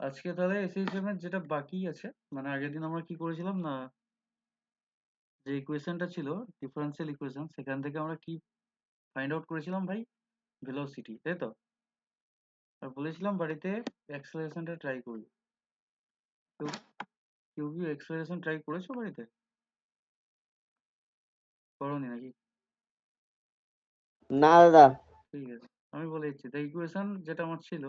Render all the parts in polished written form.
আজকে তাহলে এসএইচএম এর যেটা বাকি আছে, মানে আগের দিন আমরা কি করেছিলাম না, যে ইকুয়েশনটা ছিল ডিফারেন্সিয়াল ইকুয়েশন, সেখান থেকে আমরা কি ফাইন্ড আউট করেছিলাম ভাই? ভেলোসিটি, তাই তো? আর বলেছিলাম বাড়িতে অ্যাক্সেলারেশনটা ট্রাই করি। কেউ কেউ কি অ্যাক্সেলারেশন ট্রাই করেছো বাড়িতে? করোনি নাকি? না দাদা। ঠিক আছে, আমি বলে দিচ্ছি। দ্য ইকুয়েশন যেটা আমার ছিল,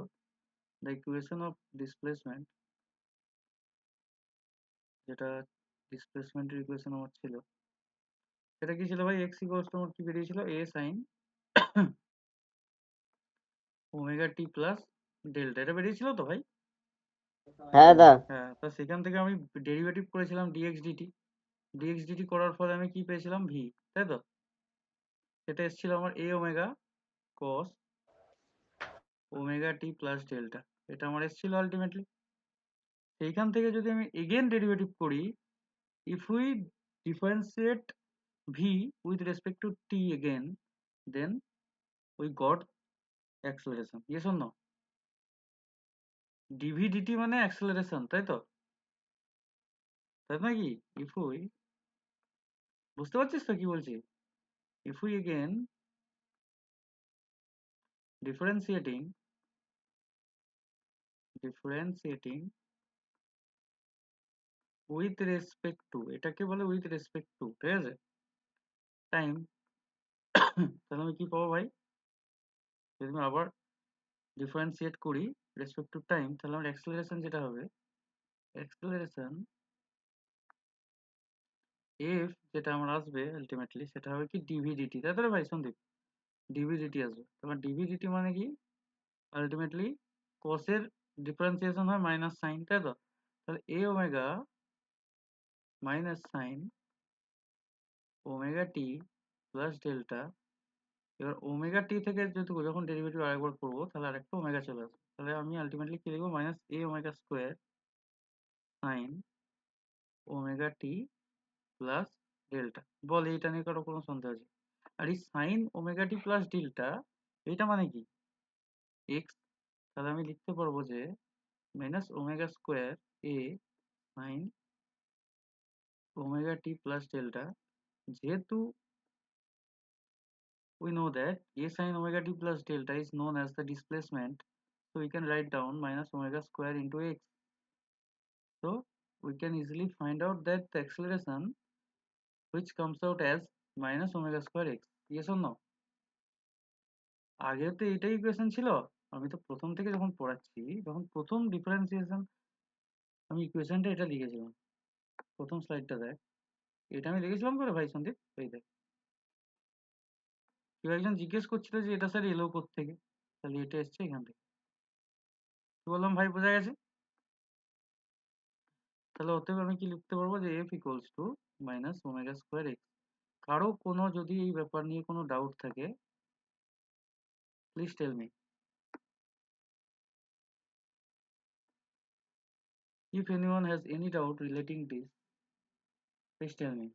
দ্য ইকুয়েশন অফ ডিসপ্লেসমেন্ট, যেটা ডিসপ্লেসমেন্টের ইকুয়েশন আমার ছিল, সেটা কি ছিল ভাই? এক্স ইকুয়ালস টু আমার কি বেরিয়েছিল? এ sine omega t plus delta, এটা বেরিয়েছিল তো ভাই? হ্যাঁ দাদা। হ্যাঁ, তা সেখান থেকে আমি ডেরিভেটিভ করেছিলাম ডিএক্স ডিটি। ডিএক্স ডিটি করার ফলে আমি কি পেয়েছিলাম? ভি, তাই তো? সেটা এসেছিল আমার এ ওমেগা কস ওমেগা টি প্লাস ডেল্টা, এটা আমার এসেছিল আলটিমেটলি। সেইখান থেকে যদি আমি এগেন ডেরিভেটিভ করি, if we differentiate v with respect to t again, then we got acceleration. Yes or no? dv dt মানে acceleration, তাই তো? তাই নাকি? if we, বুঝতে পারছিস তো কি বলছি? if we again differentiating with respect to, এটাকে বলে with respect to, ঠিক আছে, টাইম, তাহলে আমি কি পাবো ভাই? যদি আমি আবার ডিফারেন্সিয়েট করি রেসপেক্ট টু টাইম, তাহলে আমার অ্যাক্সেলারেশন যেটা হবে, অ্যাক্সেলারেশন এফ যেটা আমার আসবে আলটিমেটলি, সেটা হবে কি ডিভি ডিটি, তাই তো রে ভাই সন্দীপ? ডিভি ডিটি আসবে। তোমার ডিভি ডিটি মানে কি? আলটিমেটলি কোসের ডিফারেন্সিয়েশন হয় মাইনাস সাইন, তাই তো? তাহলে এ omega minus sine omega t plus delta. এবার ওমেগা টি থেকে যদি যখন ডেরিভেটিভ আরেকবার করবো, তাহলে আরেকটা ওমেগা চলে আসবে। তাহলে আমি আলটিমেটলি কি লিখবো? মাইনাস এ omega square sine omega t plus delta. বল এইটা নিয়ে কারো কোনো সন্দেহ আছে? আর এই sine omega t plus delta, এইটা মানে কি? এক্স। তাহলে আমি লিখতে পারবো যে মাইনাস ওমেগা স্কোয়ার এ sine omega t plus delta, যেহেতু we know that a sin omega t plus delta is known as the displacement, so we can write down minus omega square into x. So we can easily find out that the acceleration which comes out as minus omega square x. Yes or no? আগে তো এটাই equation ছিল। আমি তো প্রথম থেকে যখন পড়াচ্ছি, যখন প্রথম ডিফারেন্সিয়েশন, আমি ইকুয়েশনটা এটা লিখেছিলাম। প্রথম স্লাইডটা দেখ, এটা আমি লিখেছিলাম করে ভাই সন্দীপ, এই দেখ। কেউ একজন জিজ্ঞেস করছিল যে এটা স্যার এলো কোত্থেকে, তাহলে এটা এসছে এখান থেকে। কি বললাম ভাই, বোঝা গেছে? তাহলে অতএব আমি কি লিখতে পারবো? যে F equals to minus omega square X. কারো কোনো যদি এই ব্যাপার নিয়ে কোনো ডাউট থাকে, please tell me. If anyone has any doubt relating this, please tell me.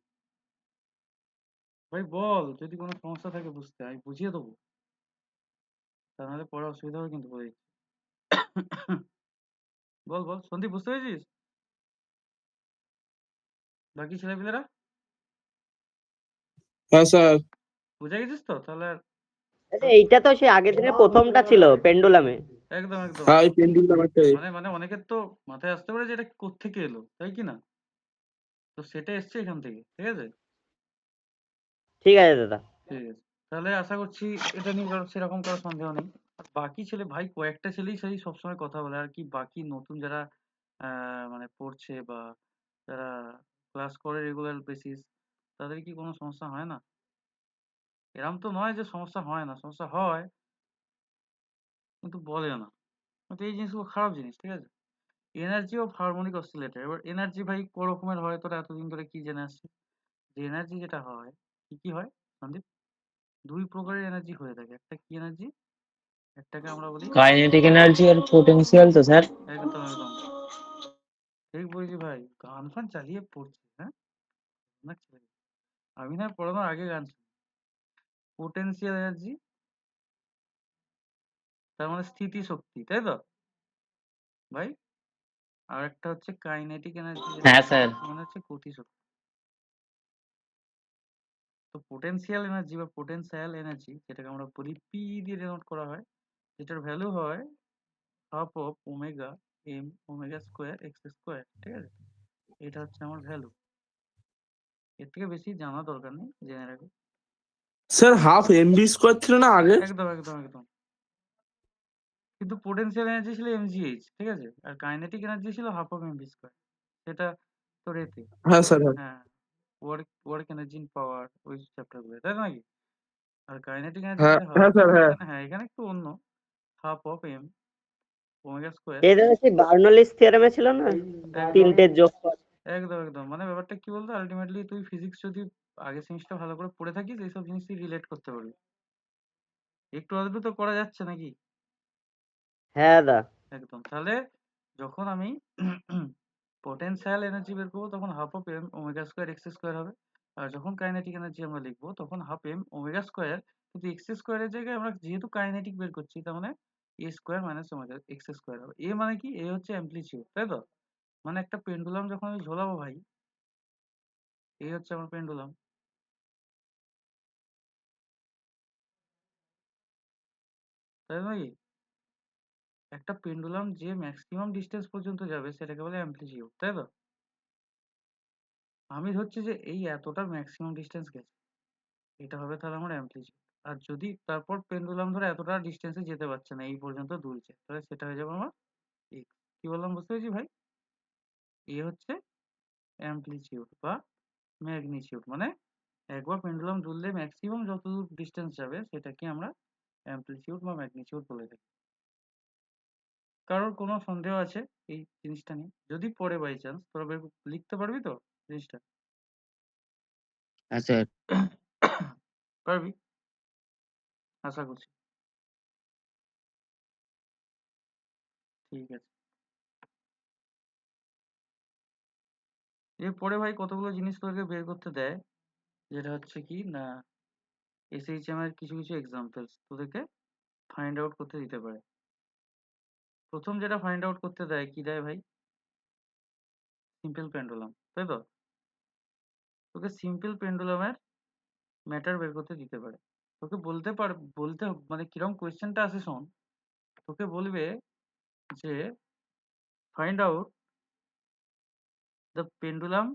ভাই বল, যদি কোনো সমস্যা থাকে বুঝতে, আমি বুঝিয়ে দেবো। তা নাহলে পরে অসুবিধা হবে কিন্তু, বলে দিচ্ছি। বল বল সন্দীপ, বুঝতে পেরেছিস? বাকি ছেলেপিলেরা হ্যাঁ স্যার। বুঝে গেছিস তো? তাহলে আর আচ্ছা, এইটা তো সে আগের দিনের প্রথমটা ছিল পেন্ডুলামে। একদম একদম হ্যাঁ, ওই পেন্ডুল ব্যাপারটাই। মানে মানে অনেকের তো মাথায় আসতে পারে যে এটা কোত্থেকে এলো, তাই কি না? তো সেটা এসছে এখান থেকে, ঠিক আছে? ঠিক আছে দাদা। ঠিক আছে, তাহলে আশা করছি এটা নিয়ে কারো সেরকম কারো সন্দেহ নেই। আর বাকি ছেলে ভাই কয়েকটা ছেলেই সেই সবসময় কথা বলে, আর কি বাকি নতুন যারা মানে পড়ছে বা যারা ক্লাস করে রেগুলার বেসিস, তাদের কি কোনো সমস্যা হয় না? এরম তো নয় যে সমস্যা হয় না, সমস্যা হয়, কিন্তু বলে না। কিন্তু এই জিনিসগুলো খারাপ জিনিস, ঠিক আছে? এনার্জি অফ হারমোনিক অসিলেটর, এবার এনার্জি ভাই ক রকমের হয় তোরা এতদিন ধরে কি জেনে আসছিস? যে এনার্জি যেটা হয়, কি কি হয় সন্দীপ? দুই প্রকারের এনার্জি হয়ে থাকে। একটা কি এনার্জি? একটাকে আমরা বলি কাইনেটিক এনার্জি আর পোটেনশিয়াল তো স্যার। একদম একদম ঠিক বলেছি ভাই, গান ফান চালিয়ে পড়ছে, হ্যাঁ? না ছেলে, আমি না পড়ানোর আগে গান শুনি। পোটেনশিয়াল এনার্জি তার মানে স্থিতি শক্তি, তাই তো ভাই? আর একটা হচ্ছে কাইনেটিক এনার্জি, হ্যাঁ স্যার। মানে হচ্ছে গতিশক্তি। তো পোটেনশিয়াল এনার্জি বা পোটেনশিয়াল এনার্জি, যেটাকে আমরা বলি পি দিয়ে ডিনোট করা হয়, যেটার ভ্যালু হয় half of omega M omega square x square. ঠিক আছে, এটা হচ্ছে আমার ভ্যালু। এর থেকে বেশি জানা দরকার নেই, জেনে রাখো। স্যার হাফ এমবি স্কোয়ার ছিল না আগে? একদম একদম একদম। কিন্তু পোটেনশিয়াল এনার্জি ছিল এমজিএইচ, ঠিক আছে, আর কাইনেটিক এনার্জি ছিল হাফ অফ এমভি স্কোয়ার। সেটা তোর এতে, হ্যাঁ স্যার, হ্যাঁ। হ্যাঁ, ওয়ার্ক এনার্জি ইন পাওয়ার, ওই চ্যাপ্টার গুলো, তাই নাকি? আর কাইনেটিক এনার্জি হ্যাঁ যেটা হয় হ্যাঁ স্যার, হ্যাঁ। এখানে, হ্যাঁ এখানে একটু অন্য, half of M omega square. এই ধরো সেই বার্নলিস থিওরেমে ছিল না, একদম তিনটের যোগফল। একদম একদম, মানে ব্যাপারটা কি বলতো, আলটিমেটলি তুই ফিজিক্স যদি আগের সেমিস্টার ভালো করে পড়ে থাকিস, এইসব জিনিস তুই রিলেট করতে পারবি। একটু আধটু তো করা যাচ্ছে নাকি? হ্যাঁ দা। একদম। তাহলে যখন আমি পোটেনশিয়াল এনার্জি বের করবো, তখন half of M omega square x square হবে। আর যখন কাইনেটিক এনার্জি আমরা লিখবো, তখন হাফ এম ওমেগা স্কোয়ার, কিন্তু এক্স স্কোয়ারের জায়গায় আমরা যেহেতু কাইনেটিক বের করছি, তার মানে a square minus omega x square হবে। এ মানে কি? এ হচ্ছে অ্যাম্পলিটিউড, তাই তো? মানে একটা পেন্ডুলাম যখন আমি ঝোলাবো ভাই, এই হচ্ছে আমার পেন্ডুলাম। তাই নাকি? একটা পেন্ডুলাম যে ম্যাক্সিমাম ডিস্টেন্স পর্যন্ত যাবে, সেটাকে বলে অ্যাম্পলিটিউড, তাই তো? আমি ধরছি যে এই এতটা ম্যাক্সিমাম ডিস্টেন্স গেছে, এটা হবে তাহলে আমার অ্যাম্পলিটিউড। আর যদি তারপর পেন্ডুলাম ধরে এতটা ডিস্টেন্সে যেতে পারছে না, এই পর্যন্ত দুলছে, তাহলে সেটা হয়ে যাবে আমার এক্স। কি বললাম, বুঝতে পেরেছি ভাই? এ হচ্ছে অ্যাম্পলিটিউড বা ম্যাগনিটিউড, মানে একবার পেন্ডুলাম দুললে ম্যাক্সিমাম যতদূর ডিস্টেন্স যাবে, সেটাকে আমরা অ্যাম্পলিটিউড বা ম্যাগনিটিউড বলে থাকি। কারোর কোনো সন্দেহ আছে এই জিনিসটা নিয়ে? যদি পড়ে বাই চান্স, তোরা লিখতে পারবি তো জিনিসটা? হ্যাঁ স্যার। পারবি, আশা করছি। ঠিক আছে, এরপরে ভাই কতগুলো জিনিস তোকে বের করতে দেয়, যেটা হচ্ছে কি না, এসএইচএম এর কিছু কিছু এক্সাম্পলস তোদেরকে ফাইন্ড আউট করতে দিতে পারে। প্রথম যেটা ফাইন্ড আউট করতে দেয়, কি দেয় ভাই? সিম্পল পেন্ডুলাম, তাই তো? তোকে সিম্পল পেন্ডুলামের ম্যাটার বের করতে দিতে পারে। তোকে মানে কিরকম কোয়েশ্চেনটা আসে শোন। তোকে বলবে যে find out the pendulum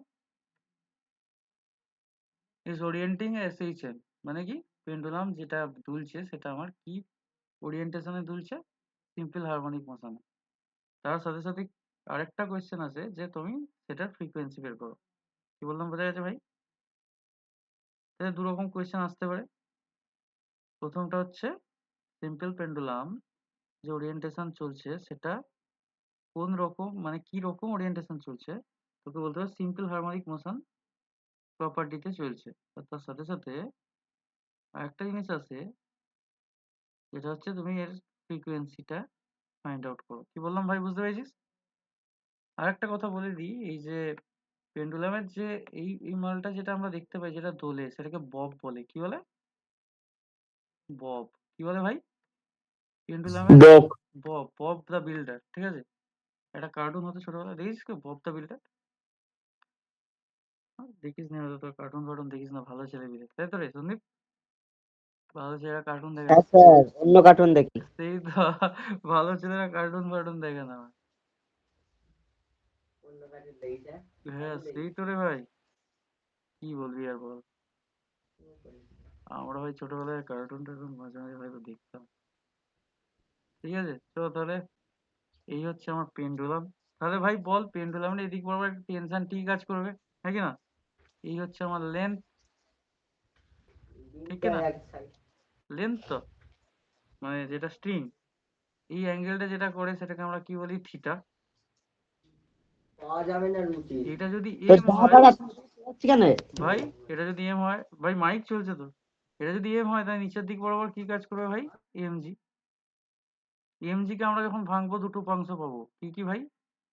is orienting SHM, মানে কি? পেন্ডুলাম যেটা দুলছে, সেটা আমার কি ওরিয়েন্টেশনে দুলছে? সিম্পল হারমোনিক মোশনে। তার সাথে সাথে আরেকটা কোয়েশ্চেন আছে যে তুমি সেটার ফ্রিকোয়েন্সি বের করো। কি বললাম, বোঝা গেছে ভাই? তাহলে দু রকম কোয়েশ্চেন আসতে পারে। প্রথমটা হচ্ছে সিম্পল পেন্ডুলাম যে ওরিয়েন্টেশন চলছে, সেটা কোন রকম, মানে কি রকম ওরিয়েন্টেশন চলছে, তোকে বলতে হবে সিম্পল হারমোনিক মোশন প্রপার্টিতে চলছে। আর তার সাথে সাথে আরেকটা জিনিস আছে, যেটা হচ্ছে তুমি এর ফ্রিকোয়েন্সিটা ফাইন্ড আউট করো। কি বললাম ভাই, বুঝতে পেরেছিস? আরেকটা কথা বলে দিই, এই যে পেন্ডুলামের যে এই মালটা যেটা আমরা দেখতে পাই, যেটা দোলে, সেটাকে বব বলে। কি বলে? বব। কি বলে ভাই? পেন্ডুলামের বক। বব, বব দ্য বিল্ডার, ঠিক আছে? একটা কার্টুন হতো ছোটবেলায়, দেখিস কি বব দ্য বিল্ডার? দেখিস না হয়তো, তোর কার্টুন ফার্টুন দেখিস না, ভালো ছেলে বিলে, তাই তো রে সন্দীপ? ভালো ছেলেরা কার্টুন দেখে না। হ্যাঁ স্যার, অন্য কার্টুন দেখি। সেই তো, ভালো ছেলেরা কার্টুন ফার্টুন দেখে না। হ্যাঁ সেই তো রে ভাই, কি বলবি আর বল। আমরা ভাই ছোটবেলায় কার্টুন টার্টুন মাঝে মাঝে হয়তো দেখতাম। ঠিক আছে, তো তাহলে এই হচ্ছে আমার পেন্ডুলাম। তাহলে ভাই বল, পেন্ডুলামের এদিক বরাবর একটা টেনশন টি কাজ করবে, হ্যাঁ কি না? এই হচ্ছে আমার লেন্থ, ঠিক কি না? লেন্থ তো, মানে যেটা স্ট্রিং, এই অ্যাঙ্গেলটা যেটা করে, সেটাকে আমরা কি বলি? থিটা। এটা যদি তো এম যা হয় বাড়া হচ্ছে কেন? ভাই, এটা যদি এম হয় ভাই, মাইক চলছে তো, এটা যদি এম হয়, তাই নিচের দিক বরাবর কি কাজ করবে ভাই? এমজি। এমজি কে আমরা যখন ভাঙবো, দুটো অংশ পাবো, কি কি ভাই?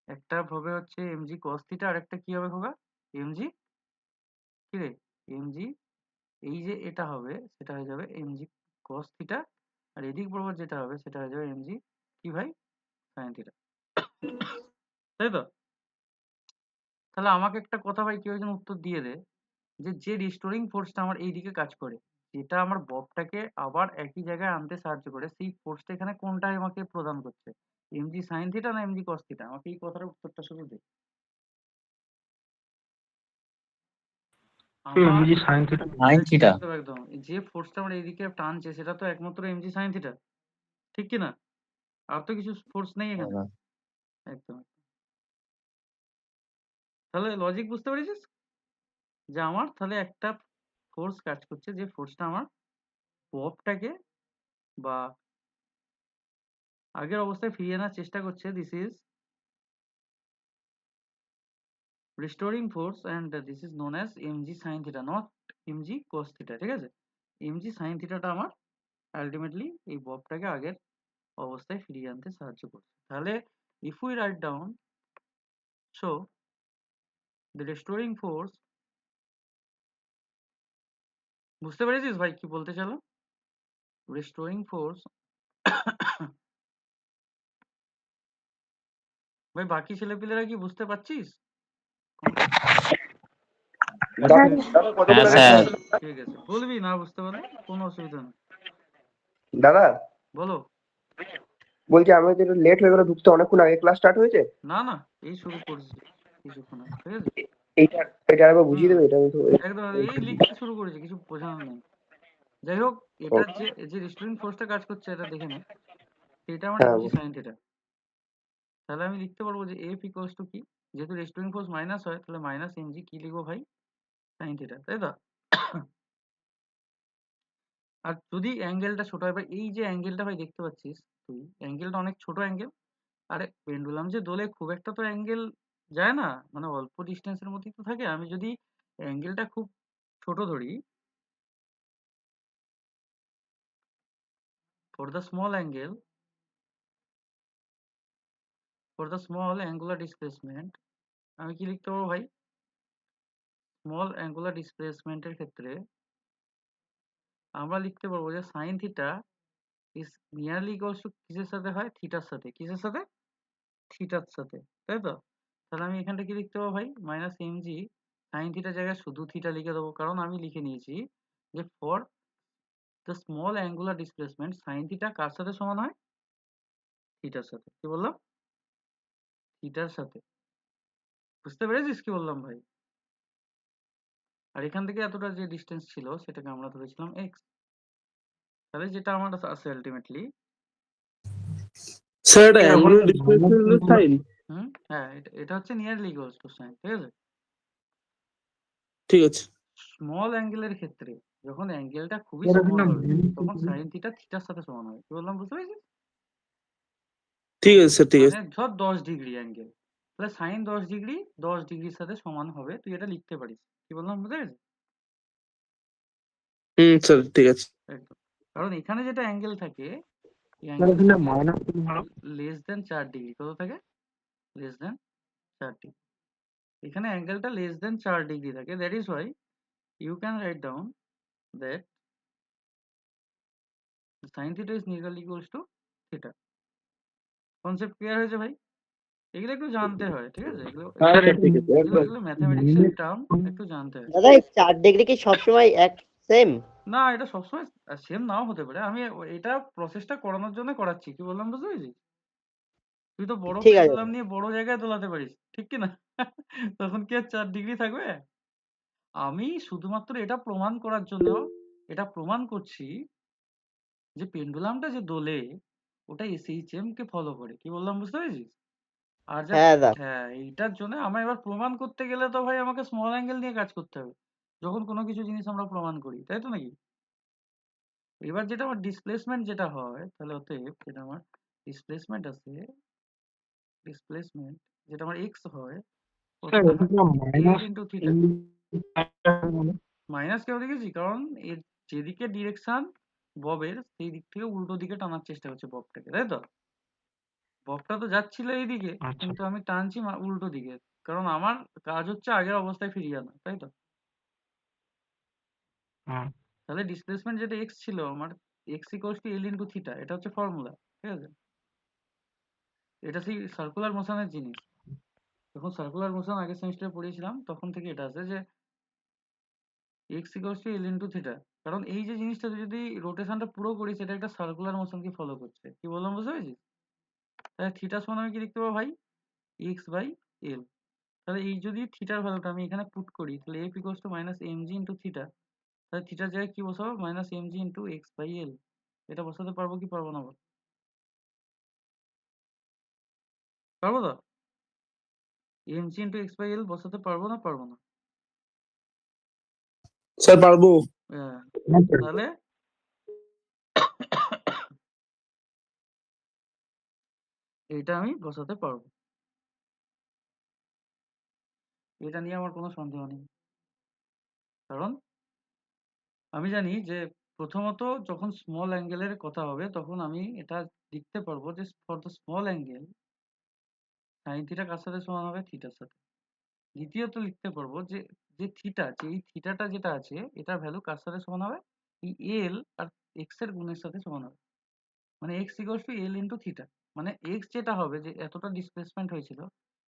একটা হবে হচ্ছে এমজি কস থিটা, আর একটা কি হবে খোকা? এমজি কি রে? এমজি, এই যে এটা হবে, সেটা হয়ে যাবে এমজি কস থিটা, আর এদিক বরাবর যেটা হবে, সেটা হয়ে যাবে এমজি কি ভাই? Sine theta. তাই তো? তাহলে আমাকে একটা কথা ভাই কেউ একজন উত্তর দিয়ে দে যে রিস্টোরিং ফোর্সটা আমার এইদিকে কাজ করে, যেটা আমার ববটাকে আবার একই জায়গায় আনতে সাহায্য করে, সেই ফোর্সটা এখানে কোনটা আমাকে প্রদান করছে? এমজি সাইন থিটা না এমজি কস থিটা? আমাকে এই কথাটার উত্তরটা শুধু দে। আমার MG sine theta. Sine theta. একদম একদম যে ফোর্সটা আমার এইদিকে টানছে সেটা তো একমাত্র এমজি সাইন থিটা, ঠিক কি না? আর তো কিছু ফোর্স নেই এখানে। একদম। তাহলে লজিক বুঝতে পেরেছিস যে আমার তাহলে একটা ফোর্স কাজ করছে, যে ফোর্সটা আমার ববটাকে বা আগের অবস্থায় ফিরিয়ে আনার চেষ্টা করছে। This is restoring force and this is known as MG sine theta, not MG cos theta, ঠিক আছে? এমজি সাইন থিটাটা আমার আলটিমেটলি এই ববটাকে আগের অবস্থায় ফিরিয়ে আনতে সাহায্য করছে। তাহলে if we write down, so the restoring force, বুঝতে পেরেছিস ভাই কি বলতে চাইলাম? রিস্টোরিং ফোর্স ভাই বাকি ছেলেপিলেরা কি বুঝতে পারছিস? হ্যাঁ স্যার। ঠিক আছে, বলবি না বুঝতে পারলে, কোনো অসুবিধা নেই, দাদা বলো। বলছি আমি যেটা লেট হয়ে গেল ঢুকতে, অনেকক্ষণ আগে ক্লাস স্টার্ট হয়েছে। না না, এই শুরু করছি কিছুক্ষণ আগে, ঠিক আছে? এইটা এটা আরেকবার বুঝিয়ে হুম, দেবে, এটা আমি তো একদম এই লিখতে শুরু করেছে, কিছু বোঝানো নেই। যাই হোক, এটার যে যে রিস্টোরিং ফোর্সটা কাজ করছে এটা দেখে নে, এটা আমার হ্যাঁ এমজি সাইন থিটা। তাহলে আমি লিখতে পারবো যে এফ ইকুয়ালস টু কি, যেহেতু রিস্টোরিং ফোর্স মাইনাস হয় তাহলে মাইনাস এমজি কি লিখবো ভাই, সাইন থিটা, তাই তো? আর যদি অ্যাঙ্গেলটা ছোট হয়, ভাই এই যে অ্যাঙ্গেলটা ভাই দেখতে পাচ্ছিস তুই, অ্যাঙ্গেলটা অনেক ছোট অ্যাঙ্গেল। আরে পেন্ডুলাম যে দোলে খুব একটা তো অ্যাঙ্গেল যায় না, মানে অল্প ডিস্টেন্সের মধ্যেই তো থাকে। আমি যদি অ্যাঙ্গেলটা খুব ছোট ধরি, for the small angle, for the small angular displacement, আমি কি লিখতে পারবো ভাই? স্মল অ্যাঙ্গুলার ডিসপ্লেসমেন্টের ক্ষেত্রে আমরা লিখতে পারবো যে sign theta is nearly equals two কিসের সাথে হয়? থিটার সাথে। কিসের সাথে? থিটার সাথে, তাই তো? তাহলে আমি এখানটা কি লিখতে পারবো ভাই? মাইনাস এমজি সাইন থিটার জায়গায় শুধু থিটা লিখে দেবো, কারণ আমি লিখে নিয়েছি যে for the small angular displacement sine theta কার সাথে সমান হয়? থিটার সাথে। কি বললাম? থিটার সাথে। বুঝতে পেরেছিস কি বললাম ভাই? আর এখান থেকে এতটা যে ডিস্টেন্স ছিল সেটাকে আমরা ধরেছিলাম এক্স। তাহলে যেটা আমার আছে আলটিমেটলি, স্যার এটা অ্যাঙ্গুলার ডিসপ্লেসমেন্টের সাইন। হ্যাঁ, এটা হচ্ছে নিয়ারলি ইকুয়ালস টু সাইন, ঠিক আছে? ঠিক আছে। স্মল অ্যাঙ্গেলের ক্ষেত্রে যখন অ্যাঙ্গেলটা খুবই স্মল হবে তখন সাইন থিটা থিটার সাথে সমান হবে। কি বললাম বুঝতে পেরেছিস? ঠিক আছে স্যার, ঠিক আছে। মানে ধর 10 ডিগ্রি অ্যাঙ্গেল, তাহলে সাইন 10 ডিগ্রি 10 ডিগ্রির সাথে সমান হবে, তুই এটা লিখতে পারিস। কি বললাম বুঝতে পেরেছিস? স্যার ঠিক আছে। একদম। কারণ এখানে যেটা অ্যাঙ্গেল থাকে, এই অ্যাঙ্গেলটা লেস দেন 4 ডিগ্রি। কত থাকে? Less than 4 degree. এখানে অ্যাঙ্গেলটা লেস দেন 4 ডিগ্রি থাকে। That is why you can write down that sine theta is nearly equals to theta. Concept clear হয়েছে ভাই? এগুলো একটু জানতে হয়, ঠিক আছে? এগুলো এগুলো ম্যাথমেটিক্সের টার্ম, একটু জানতে হয়। দাদা এই 4 ডিগ্রি কি সবসময় এক সেম? না, এটা সবসময় সেম নাও হতে পারে। আমি এটা প্রসেসটা করানোর জন্য করাচ্ছি। কি বললাম বুঝতে পেরেছিস? তুই তো বড় ঠিক আছে পেন্ডুলাম নিয়ে বড় জায়গায় দোলাতে পারিস, ঠিক কি না? তখন কি আর 4 ডিগ্রি থাকবে? আমি শুধুমাত্র এটা প্রমাণ করার জন্য এটা প্রমাণ করছি যে পেন্ডুলামটা যে দোলে ওটা এসএইচএম কে ফলো করে। কি বললাম বুঝতে পেরেছিস? আর যা, হ্যাঁ দাদা। হ্যাঁ, এইটার জন্য আমার এবার প্রমাণ করতে গেলে তো ভাই আমাকে স্মল অ্যাঙ্গেল নিয়ে কাজ করতে হবে। যখন কোনো কিছু জিনিস আমরা প্রমাণ করি, তাই তো নাকি? এবার যেটা আমার ডিসপ্লেসমেন্ট যেটা হয়, তাহলে অতএব যেটা আমার ডিসপ্লেসমেন্ট আছে, ডিসপ্লেসমেন্ট যেটা আমার এক্স হয়, ওটা এল ইন্টু থিটা। মাইনাস কেন লিখেছি? কারণ এর যেদিকে ডিরেকশন ববের সেই দিক থেকে উল্টো দিকে টানার চেষ্টা করছে ববটাকে, তাই তো? ববটা তো যাচ্ছিল এইদিকে, কিন্তু আমি টানছি উল্টো দিকে, কারণ আমার কাজ হচ্ছে আগের অবস্থায় ফিরিয়ে আনা, তাই তো? তাহলে ডিসপ্লেসমেন্ট যেটা এক্স ছিল আমার, x equals to L into theta, এটা হচ্ছে ফর্মুলা, ঠিক আছে? এটা সেই সার্কুলার মোশনের জিনিস। যখন সার্কুলার মোশন আগের সেমিস্টারে পড়িয়েছিলাম তখন থেকে এটা আছে যে x equals to L into theta. কারণ এই যে জিনিসটা তুই যদি রোটেশনটা পুরো করিস এটা একটা সার্কুলার মোশনকে ফলো করছে। কি বললাম বুঝতে পেরেছিস? তাহলে থিটা সমান আমি কি লিখতে পারবো ভাই? X by L. তাহলে এই যদি থিটার ভ্যালুটা আমি এখানে পুট করি তাহলে F equals to minus M G into theta. তাহলে থিটার জায়গায় কি বসাবো? Minus M G into x by এল। এটা বসাতে পারবো কি পারবো না বল? পারবো তো? M G into x by L বসাতে পারবো না পারবো না? স্যার পারবো। হ্যাঁ, তাহলে এটা আমি বসাতে পারবো। এটা নিয়ে আমার কোনো সন্দেহ নেই। কারণ আমি জানি যে প্রথমত যখন স্মল অ্যাঙ্গেলের কথা হবে তখন আমি এটা লিখতে পারবো যে for the small angle sine theta কার সাথে সমান হবে? থিটার সাথে। দ্বিতীয়ত লিখতে পারবো যে যে থিটা যে এই থিটাটা যেটা আছে এটার ভ্যালু কার সাথে সমান হবে? এই এল আর এক্স এর গুণের সাথে সমান হবে। মানে x equals to L into theta. মানে এক্স যেটা হবে যে এতটা ডিসপ্লেসমেন্ট হয়েছিল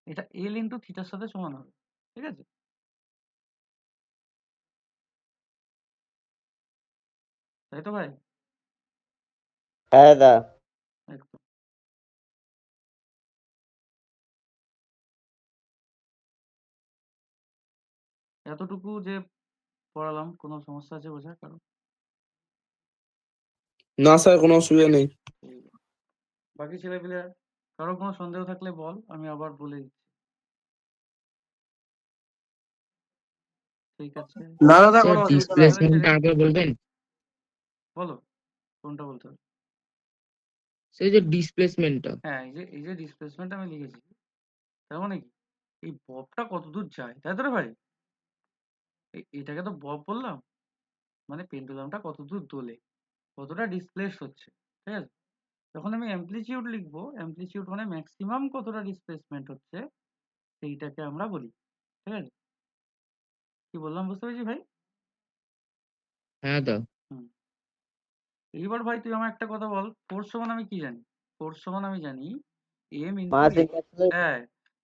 এটা এল ইন্টু থিটার সাথে সমান হবে। ঠিক আছে? তাই তো ভাই? হ্যাঁ দা। একদম। এতটুকু যে পড়ালাম কোনো সমস্যা আছে বোঝার কারণ? না স্যার কোনো অসুবিধা নেই। বাকি ছেলেপিলে কারো কোনো সন্দেহ থাকলে বল, আমি আবার বলে দিচ্ছি। ঠিক আছে, না দাদা স্যার কোনো অসুবিধা নাই। তাহলে ডিসপ্লেসমেন্টটা আগে বলবেন। বলো কোনটা বলতে হবে? সেই যে ডিসপ্লেসমেন্টটা। হ্যাঁ, এই যে ডিসপ্লেসমেন্ট আমি লিখেছি তার মানে কি এই ববটা কত দূর যায়, তাই তো রে ভাই? এটাকে তো বব বললাম, মানে পেন্ডুলামটা কত দূর দোলে, কতটা ডিসপ্লেস হচ্ছে। ঠিক আছে? যখন আমি অ্যামপ্লিচিউড লিখবো, অ্যামপ্লিচিউড মানে ম্যাক্সিমাম কতটা ডিসপ্লেসমেন্ট হচ্ছে সেইটাকে আমরা বলি। ঠিক আছে? কি বললাম বুঝতে পেরেছি ভাই? হ্যাঁ দা। হুম। এইবার ভাই তুই আমার একটা কথা বল, ফোর্স সমান আমি কি জানি? ফোর্স সমান আমি জানি এম ইন্টু মাস এ। ইনক্যাপসুলেশন। হ্যাঁ,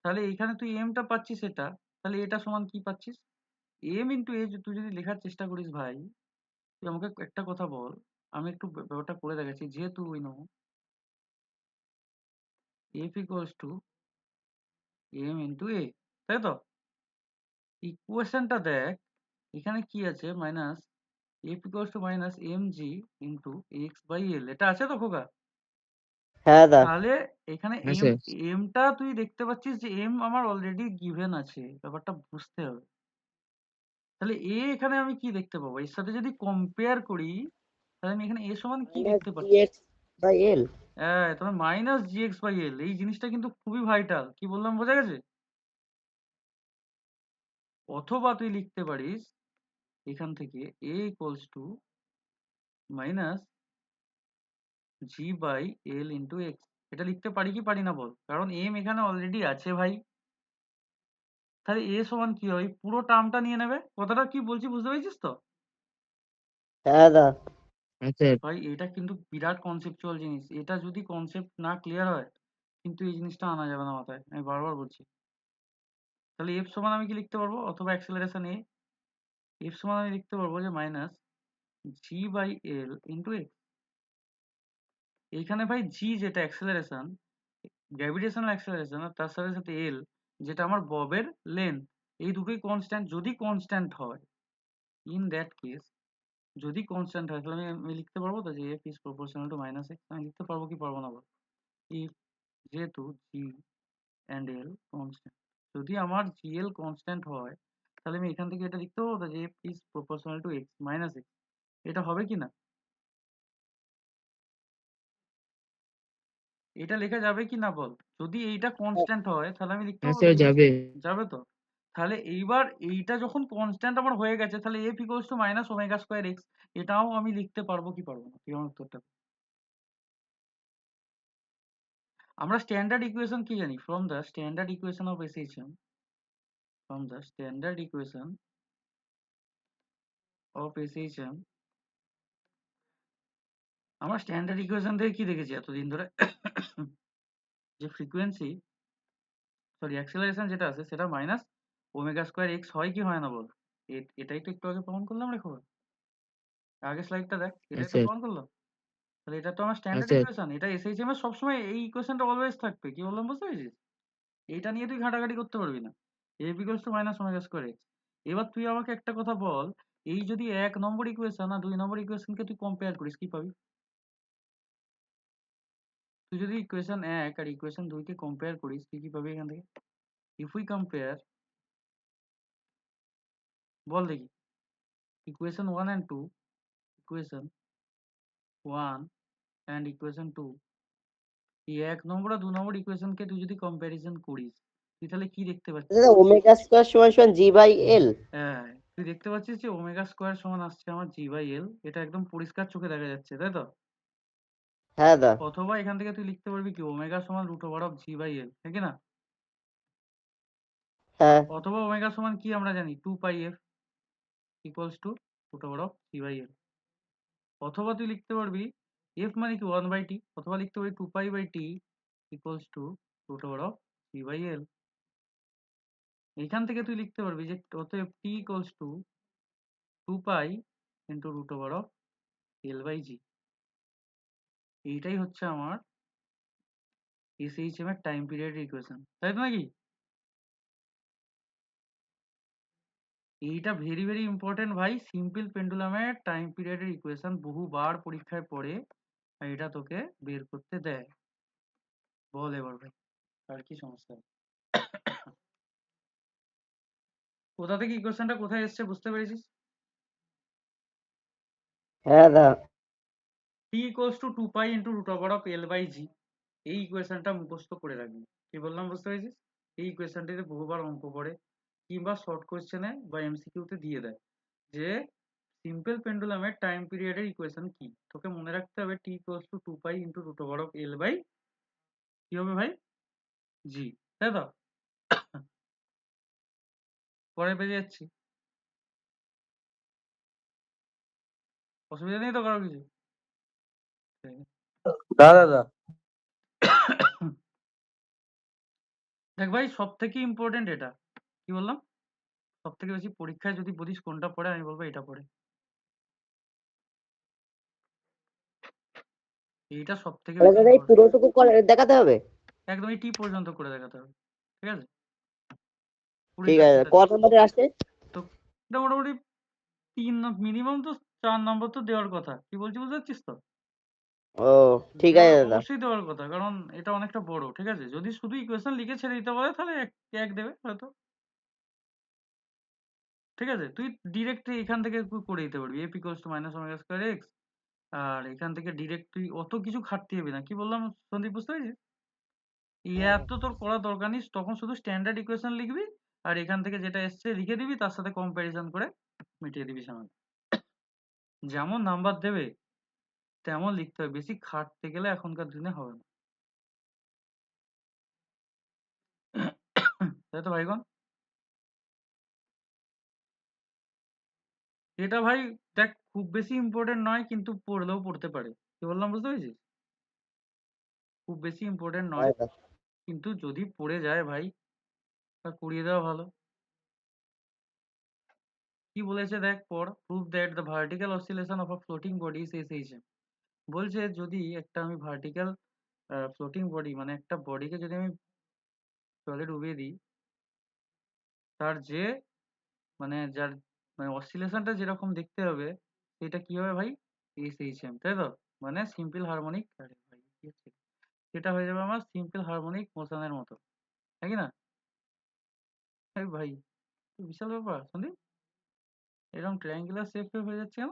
তাহলে এইখানে তুই এমটা পাচ্ছিস এটা, তাহলে এটা সমান কি পাচ্ছিস? এম ইন্টু এ তুই যদি লেখার চেষ্টা করিস ভাই, তুই আমাকে একটা কথা বল, আমি একটু ব্যাপারটা করে দেখাচ্ছি। যেহেতু we know F equals to m into a, তাই তো? ইকুয়েশনটা দেখ, এখানে কি আছে? Minus F equals to minus M G into x by এল, এটা আছে তো খোকা? হ্যাঁ দা। তাহলে এখানে হ্যাঁ এম স্যার। এমটা তুই দেখতে পাচ্ছিস যে এম আমার অলরেডি গিভেন আছে, ব্যাপারটা বুঝতে হবে। তাহলে এ এখানে আমি কি দেখতে পাবো? এর সাথে যদি কম্পেয়ার করি তাহলে আমি এখানে এ সমান কি মাইনাস দেখতে পাচ্ছি? G X by L. হ্যাঁ, তবে minus G X by L, এই জিনিসটা কিন্তু খুবই ভাইটাল। কি বললাম বোঝা গেছে? অথবা তুই লিখতে পারিস এখান থেকে a equals to minus G by L into x. এটা লিখতে পারি কি পারি না বল? কারণ এম এখানে অলরেডি আছে ভাই। তাহলে এ সমান কি হয়? পুরো টার্মটা নিয়ে নেবে। কথাটা কি বলছি বুঝতে পেরেছিস তো? হ্যাঁ দা। হ্যাঁ স্যার। ভাই এটা কিন্তু বিরাট কনসেপচুয়াল জিনিস। এটা যদি কনসেপ্ট না ক্লিয়ার হয় কিন্তু এই জিনিসটা আনা যাবে না মাথায়, আমি বারবার বলছি। তাহলে এফ সমান আমি কি লিখতে পারবো? অথবা অ্যাক্সেলারেশন এ, এফ সমান আমি লিখতে পারবো যে minus G by L into X. এইখানে ভাই জি যেটা অ্যাক্সেলারেশন, গ্র্যাভিটেশনাল অ্যাক্সেলারেশন, আর তার সাথে সাথে এল যেটা আমার ববের লেন্থ, এই দুটোই কনস্ট্যান্ট। যদি কনস্ট্যান্ট হয়, ইন দ্যাট কেস যদি কনস্ট্যান্ট হয় তাহলে আমি লিখতে পারবো তো যে F is proportional to minus x. আমি লিখতে পারবো কি পারবো না বল? ইফ যেহেতু জি অ্যান্ড এল কনস্ট্যান্ট, যদি আমার জি এল কনস্ট্যান্ট হয় তাহলে আমি এখান থেকে এটা লিখতে পারবো তো যে F is proportional to x minus x. এটা হবে কি না? এটা লেখা যাবে কি না বল? যদি এইটা কনস্ট্যান্ট হয় তাহলে আমি লিখতে হ্যাঁ পারবো তো স্যার যাবে। যাবে তো? তাহলে এইবার এইটা যখন কনস্ট্যান্ট আমার হয়ে গেছে তাহলে F equals to minus omega square x, এটাও আমি লিখতে পারবো কি পারবো না? তুই আমার উত্তরটা দে। আমরা স্ট্যান্ডার্ড ইকুয়েশন কি জানি? From the standard equation of SHM, from the standard equation of SHM, আমরা স্ট্যান্ডার্ড ইকুয়েশন থেকে কি দেখেছি এতদিন ধরে? যে ফ্রিকোয়েন্সি সরি অ্যাক্সেলারেশন যেটা আছে সেটা মাইনাস ওমেগা স্কোয়ার এক্স হয় কি হয় না বল? এটাই তো একটু আগে প্রমাণ করলাম রে খবর। আগের স্লাইডটা দেখ, হ্যাঁ এটাই তো স্যার, প্রমাণ করলাম। তাহলে এটা তো আমার হ্যাঁ স্ট্যান্ডার্ড স্যার, ইকুয়েশন, এটা এসএইচএম এর সবসময় এই ইকুয়েশনটা অলওয়েজ থাকবে। কি বললাম বুঝতে পেরেছিস? এইটা নিয়ে তুই ঘাটাঘাটি করতে পারবি না। F equals to minus omega square x. এবার তুই আমাকে একটা কথা বল, এই যদি 1 নম্বর ইকুয়েশন আর 2 নম্বর ইকুয়েশনকে তুই কম্পেয়ার করিস কি পাবি? তুই যদি ইকুয়েশন 1 আর ইকুয়েশন 2 কে কম্পেয়ার করিস তুই কি পাবি এখান থেকে? ইফ উই কম্পেয়ার, বল দেখি, equation 1 and 2, equation 1 and equation 2, এই 1 নম্বর আর 2 নম্বর ইকুয়েশনকে তুই যদি কম্প্যারিজন করিস তুই তাহলে কি দেখতে পাচ্ছিস? দাদা ওমেগা স্কোয়ার সমান সমান জি বাই এল। হ্যাঁ, তুই দেখতে পাচ্ছিস যে ওমেগা স্কোয়ার সমান আসছে আমার জি বাই এল, এটা একদম পরিষ্কার চোখে দেখা যাচ্ছে, তাই তো? হ্যাঁ দা। অথবা এখান থেকে তুই লিখতে পারবি কি ওমেগা সমান root over of G by L, ঠিক না? হ্যাঁ অথবা ওমেগা সমান কি আমরা জানি 2 pi F equals to root over of G by এল। অথবা তুই লিখতে পারবি এফ মানে কি 1 বাই টি, অথবা লিখতে পারবি 2 pi by T equals to root over of G by l. এইখান থেকে তুই লিখতে পারবি যে অতএব T equals to 2 pi into root over of l by g. এইটাই হচ্ছে আমার এসএইচএম এর টাইম পিরিয়ড ইকুয়েশন, তাই তো নাকি? এইটা ভেরি ভেরি ইম্পর্টেন্ট ভাই, সিম্পল পেন্ডুলামের টাইম পিরিয়ডের ইকুয়েশন বহুবার পরীক্ষায় পড়ে, আর এটা তোকে বের করতে দেয়। বল এবার ভাই, আর কি সমস্যা? কোথা থেকে ইকুয়েশনটা কোথায় এসছে বুঝতে পেরেছিস? হ্যাঁ দা। T equals to 2 pi into root over of l by g, এই ইকুয়েশনটা মুখস্থ করে রাখবি। কি বললাম বুঝতে পেরেছিস? এই ইকুয়েশনটিতে বহুবার অঙ্ক পড়ে কিংবা শর্ট কোশ্চেনে বা এমসিকিউতে দিয়ে দেয় যে সিম্পল পেন্ডুলামের টাইম পিরিয়ডের ইকুয়েশন কি। তোকে মনে রাখতে হবে T equals to 2 pi into root over of l by কি হবে ভাই? জি, তাই তো? পরে পেয়ে যাচ্ছি, অসুবিধা নেই তো কারো কিছু? দাদা দেখ ভাই, সব থেকে ইম্পর্টেন্ট এটা, কি বললাম, সব থেকে বেশি পরীক্ষায় যদি বলিস কোনটা পড়ে আমি বলবো এটা পড়ে। এইটা সব থেকে তাহলে বেশি দাদা এই ইম্পর্টেন্ট। পুরোটুকু দেখাতে হবে? একদম এই টি পর্যন্ত করে দেখাতে হবে, ঠিক আছে? পুরো ঠিক আছে, ইকুয়েশনটা ক নম্বরে আসছে? তো এটা মোটামুটি মিনিমাম তো 4 নম্বর তো দেওয়ার কথা। কি বলছি বুঝতে পারছিস তো? ও ঠিক আছে দেওয়ার দাদা। অবশ্যই দেওয়ার কথা, কারণ এটা অনেকটা বড়, ঠিক আছে? যদি শুধু ইকুয়েশন লিখে ছেড়ে দিতে বলে তাহলে এক দেবে হয়তো, ঠিক আছে? তুই ডিরেক্ট এখান থেকে তুই করে দিতে পারবি F equals to minus omega square x, আর এখান থেকে ডিরেক্ট তুই অত কিছু খাটতে হবে না। কি বললাম সন্দীপ বুঝতে পেরেছিস? এত তোর করার দরকার নেই, তখন শুধু স্ট্যান্ডার্ড ইকুয়েশন লিখবি আর এখান থেকে যেটা এসছে লিখে দিবি, তার সাথে কম্প্যারিজন করে মিটিয়ে দিবি সামনে। যেমন নাম্বার দেবে তেমন লিখতে হবে, বেশি খাটতে গেলে এখনকার দিনে হবে না। তাই তো ভাইগণ? এটা ভাই দেখ খুব বেশি ইম্পর্টেন্ট নয়, কিন্তু পড়লেও পড়তে পারে। কি বললাম বুঝতে পেরেছিস? খুব বেশি ইম্পর্টেন্ট নয়, হ্যাঁ দা। কিন্তু যদি পড়ে যায় ভাই তা করিয়ে দেওয়া ভালো। কি বলেছে দেখ পড়, prove that the vertical oscillation of a floating body is SHM. বলছে যদি একটা আমি ভার্টিক্যাল ফ্লোটিং বডি মানে একটা বডিকে যদি আমি জলে ডুবিয়ে দিই, তার যে মানে যার মানে অসিলেশনটা যেরকম দেখতে হবে সেটা কি হবে ভাই? এসএইচএম, তাই তো? মানে সিম্পল হারমোনিক, আরে ভাই কি হচ্ছে? সেটা হয়ে যাবে আমার সিম্পল হারমোনিক মোশনের মতো, তাই কি না? এই ভাই বিশাল ব্যাপার সন্দীপ, এরকম ট্রায়াঙ্গুলার শেপ হয়ে যাচ্ছে কেন?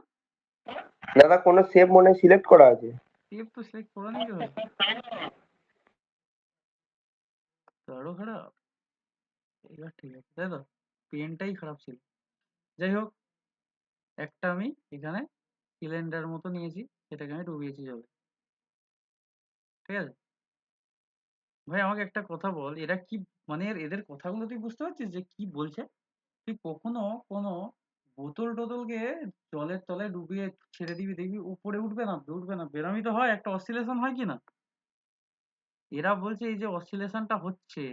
দাদা কোনো শেপ মনে সিলেক্ট করা আছে? শেপ তো সিলেক্ট করা নেই রে ভাই, তো আরো খারাপ। এবার ঠিক আছে, তাই তো? পেনটাই খারাপ ছিল। যাই হোক, একটা আমি এখানে সিলিন্ডার মতো নিয়েছি, সেটাকে আমি ডুবিয়েছি জলে, ঠিক আছে? ভাই আমাকে একটা কথা বল, এরা কি মানে এদের কথাগুলো তুই বুঝতে পারছিস যে কি বলছে? তুই কখনো কোনো বোতল টোতলকে জলের তলায় ডুবিয়ে ছেড়ে দিবি, দেখবি উপরে উঠবে না উঠবে না, বেরামি তো হয়, একটা অসিলেশন হয় কি না? এরা বলছে এই যে অসিলেশনটা হচ্ছে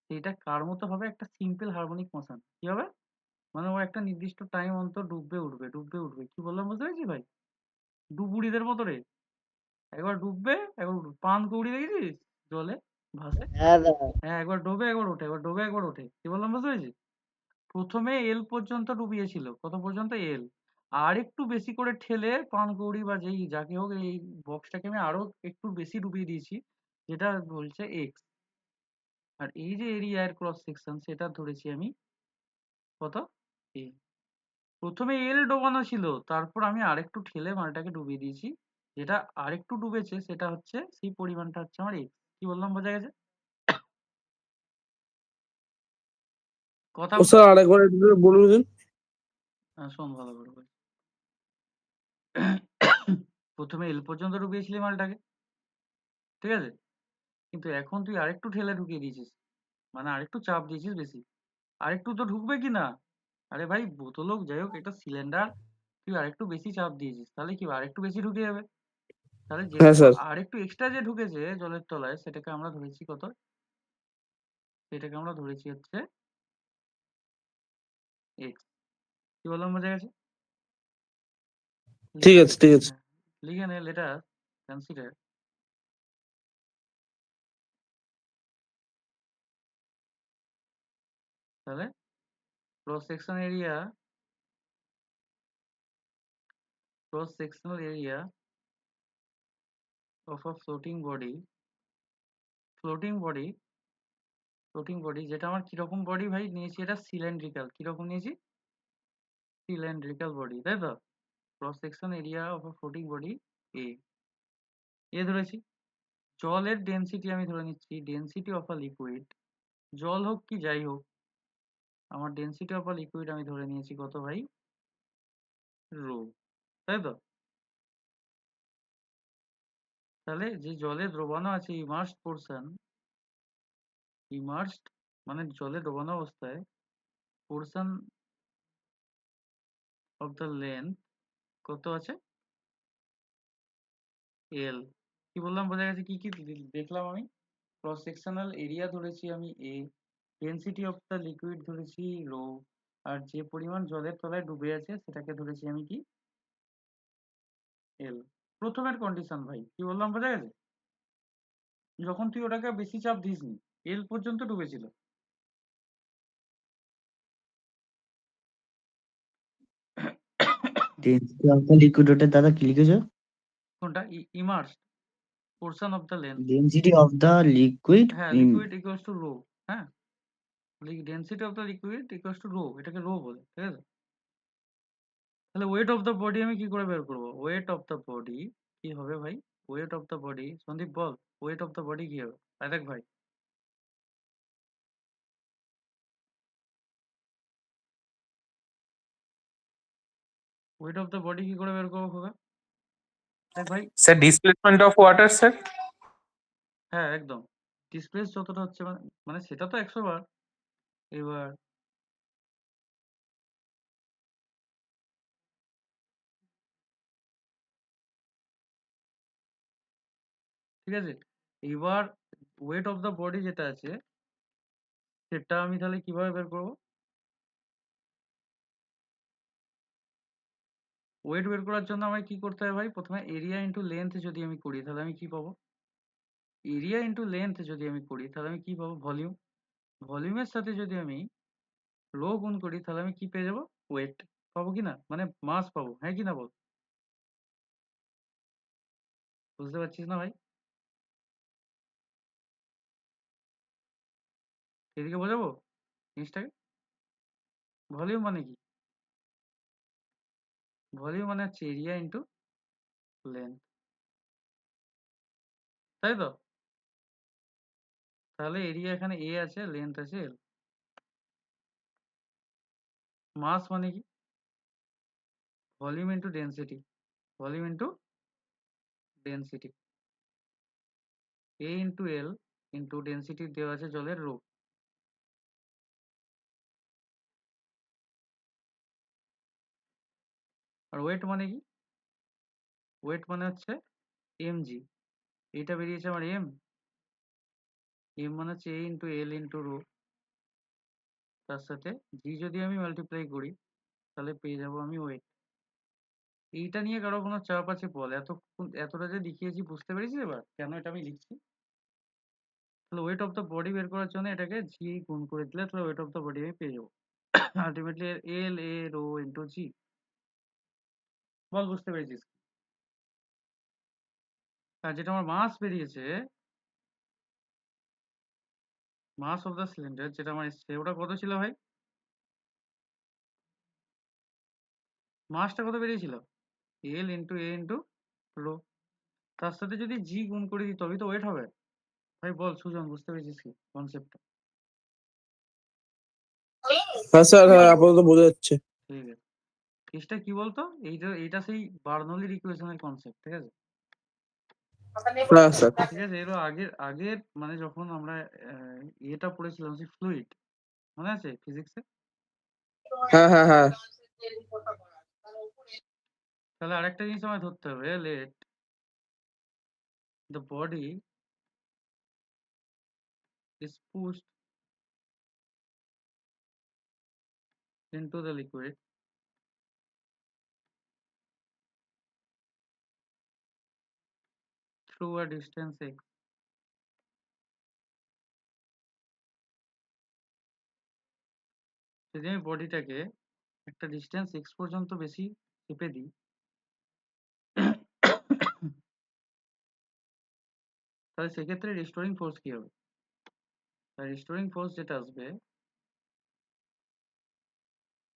সেইটা কার মতো হবে? একটা সিম্পল হারমোনিক মোশন। কি হবে? মানে ও একটা নির্দিষ্ট টাইম অন্তর ডুববে উঠবে, ডুববে উঠবে। কি বললাম বুঝতে পেরেছিস ভাই? ডুবুরিদের মতো রে। একবার ডুববে, একবার উঠবে। পানকৌড়ি দেখেছিস? জলে ভাসে? হ্যাঁ দাদা। হ্যাঁ, একবার ডোবে, একবার ওঠে, একবার ডোবে, একবার ওঠে। কি বললাম বুঝতে পেরেছিস? প্রথমে এল পর্যন্ত ডুবিয়েছিল। কত পর্যন্ত? এল। আর একটু বেশি করে ঠেলে পানকৌড়ি বা যেই যাকে হোক এই বক্সটাকে আমি আরো একটু বেশি ডুবিয়ে দিয়েছি, যেটা বলছে এক্স। আর এই যে এরিয়া এর ক্রস সেকশন সেটা ধরেছি আমি কত? এ। প্রথমে এল ডোবানো ছিল, তারপর আমি আরেকটু ঠেলে মালটাকে ডুবিয়ে দিয়েছি। যেটা আরেকটু ডুবেছে সেটা হচ্ছে সেই পরিমাণটা হচ্ছে আমার এক্স। কি বললাম বোঝা গেছে? কথা ও স্যার আরেকবার একটু বলুন দিন। শোন ভালো করে বলি। প্রথমে এল পর্যন্ত ডুবিয়েছিলি মালটাকে, ঠিক আছে? কিন্তু এখন তুই আরেকটু ঠেলে ঢুকিয়ে দিয়েছিস, মানে আরেকটু চাপ দিয়েছিস বেশি। আরেকটু তো ঢুকবে কি না? আরে ভাই বোতল হোক যাই হোক এটা সিলিন্ডার, তুই আরেকটু বেশি চাপ দিয়েছিস, তাহলে কি আরেকটু বেশি ঢুকে যাবে। তাহলে হ্যাঁ যেটুকু স্যার। আরেকটু এক্সট্রা যে ঢুকেছে জলের তলায় সেটাকে আমরা ধরেছি কত? সেটাকে আমরা ধরেছি হচ্ছে এক্স। কি বললাম বোঝা গেছে? ঠিক লিখে নে। আছে ঠিক আছে। হ্যাঁ, লিখে নে লেটার কনসিডার। তাহলে cross sectional area of a floating body যেটা আমার কিরকম বডি ভাই নিয়েছি? এটা সিলিন্ড্রিক্যাল। কিরকম নিয়েছি? সিলিন্ড্রিক্যাল বডি, তাই তো? Cross section area of a floating body A. A ধরেছি। জলের ডেনসিটি আমি ধরে নিচ্ছি ডেনসিটি অফ আ লিকুইড, জল হোক কি যাই হোক, আমার ডেনসিটি অফ আ লিকুইড আমি ধরে নিয়েছি কত ভাই? রো, তাই তো? তাহলে যে জলে দ্রবানো আছে ইমার্সড মানে জলে ডোবানো অবস্থায় পোর্শন অফ দ্য লেন্থ কত আছে? এল। কি বললাম বোঝা গেছে? কি কি দেখলাম আমি? ক্রস সেকশনাল এরিয়া ধরেছি আমি এ, ডেনসিটি অফ দ্য লিকুইড ধরেছি রো, আর যে পরিমাণ জলের তলায় ডুবে আছে সেটাকে ধরেছি আমি কি? এল। প্রথমের কন্ডিশন ভাই কি বললাম বোঝা গেছে? যখন তুই ওটাকে বেশি চাপ দিসনি, এল পর্যন্ত ডুবেছিল। ডেন্সিটি অফ দ্য লিকুইড ওটা দাদা কি লিখেছো? কোনটা? Immerse portion of the length. Density of the liquid. হ্যাঁ, লিকুইড ইকুয়ালস টু রো। হ্যাঁ, density of the liquid equals to rho, এটাকে রো বলে, ঠিক আছে? তাহলে ওয়েট অফ দ্য বডি আমি কি করে বের করবো? ওয়েট অফ দ্য বডি কি হবে ভাই? Weight of the body, Sandeep বল, ওয়েট অফ দ্য বডি কি হবে? দেখ ভাই, ওয়েট অফ দ্য বডি কি করে বের করবো খোকা? দেখ ভাই। Sir displacement of water sir. হ্যাঁ একদম, ডিসপ্লেস যতটা হচ্ছে মানে মানে সেটা তো 100 বার। এবার ঠিক আছে, এবার ওয়েট অফ দ্য বডি যেটা আছে সেটা আমি তাহলে কিভাবে বের করবো? ওয়েট বের করার জন্য আমায় কি করতে হবে ভাই? প্রথমে এরিয়া ইন্টু লেন্থ যদি আমি করি তাহলে আমি কি পাবো? এরিয়া ইন্টু লেন্থ যদি আমি করি তাহলে আমি কি পাবো? ভলিউম। ভলিউমের সাথে যদি আমি রো গুণ করি তাহলে আমি কি পেয়ে যাবো? ওয়েট পাবো কি না? মানে মাস পাবো, হ্যাঁ কি না বল? বুঝতে পারছিস না ভাই? এদিকে বোঝাবো জিনিসটাকে? ভলিউম মানে কি? ভলিউম মানে হচ্ছে এরিয়া ইন্টু লেন্থ, তাই তো? তাহলে এরিয়া এখানে এ আছে, লেন্থ আছে এল। মাস মানে কি? Volume into density, volume into density, A into l into density দেওয়া আছে জলের রো। আর ওয়েট মানে কি? ওয়েট মানে হচ্ছে এমজি, এইটা বেরিয়েছে আমার এম, এম মানে হচ্ছে এ ইন্টু এল ইন্টু রো, তার সাথে জি যদি আমি মাল্টিপ্লাই করি তাহলে পেয়ে যাব আমি ওয়েট। এইটা নিয়ে কারো কোনো চাপ আছে বল? এতটা যে লিখিয়েছি বুঝতে পেরেছিস এবার কেন এটা আমি লিখছি? তাহলে ওয়েট অফ দ্য বডি বের করার জন্য এটাকে জি গুণ করে দিলে তাহলে ওয়েট অফ দ্য বডি আমি পেয়ে যাবো। Ultimately L a row into জি। বল বুঝতে পেরেছিস? আর যেটা আমার মাস বেরিয়েছে, মাস অফ দ্য সিলিন্ডার যেটা আমার এসছে ওটা কত ছিল ভাই? মাসটা কত বেরিয়েছিল? L into A into rho. তার সাথে যদি জি গুণ করে দিই তবেই তো ওয়েট হবে। ভাই বল সুজন বুঝতে পেরেছিস কি কনসেপ্টটা? হ্যাঁ স্যার, হ্যাঁ আপাতত বোঝা যাচ্ছে। ঠিক আছে, কেসটা কি বলতো, এইটা সেই বার্নৌলির ইকুয়েশনের কনসেপ্ট, ঠিক আছে? হ্যাঁ স্যার। ঠিক আছে, এর আগের আগের মানে যখন আমরা এটা পড়েছিলাম সেই ফ্লুইড, মনে আছে ফিজিক্সে? হ্যাঁ হ্যাঁ হ্যাঁ। তাহলে আরেকটা জিনিস আমায় ধরতে হবে, let the body is pushed into the liquid through a distance x. যদি আমি বডিটাকে একটা ডিস্টেন্স x পর্যন্ত বেশি চেপে দিই তাহলে সেক্ষেত্রে রিস্টোরিং ফোর্স কি হবে? রিস্টোরিং ফোর্স যেটা আসবে,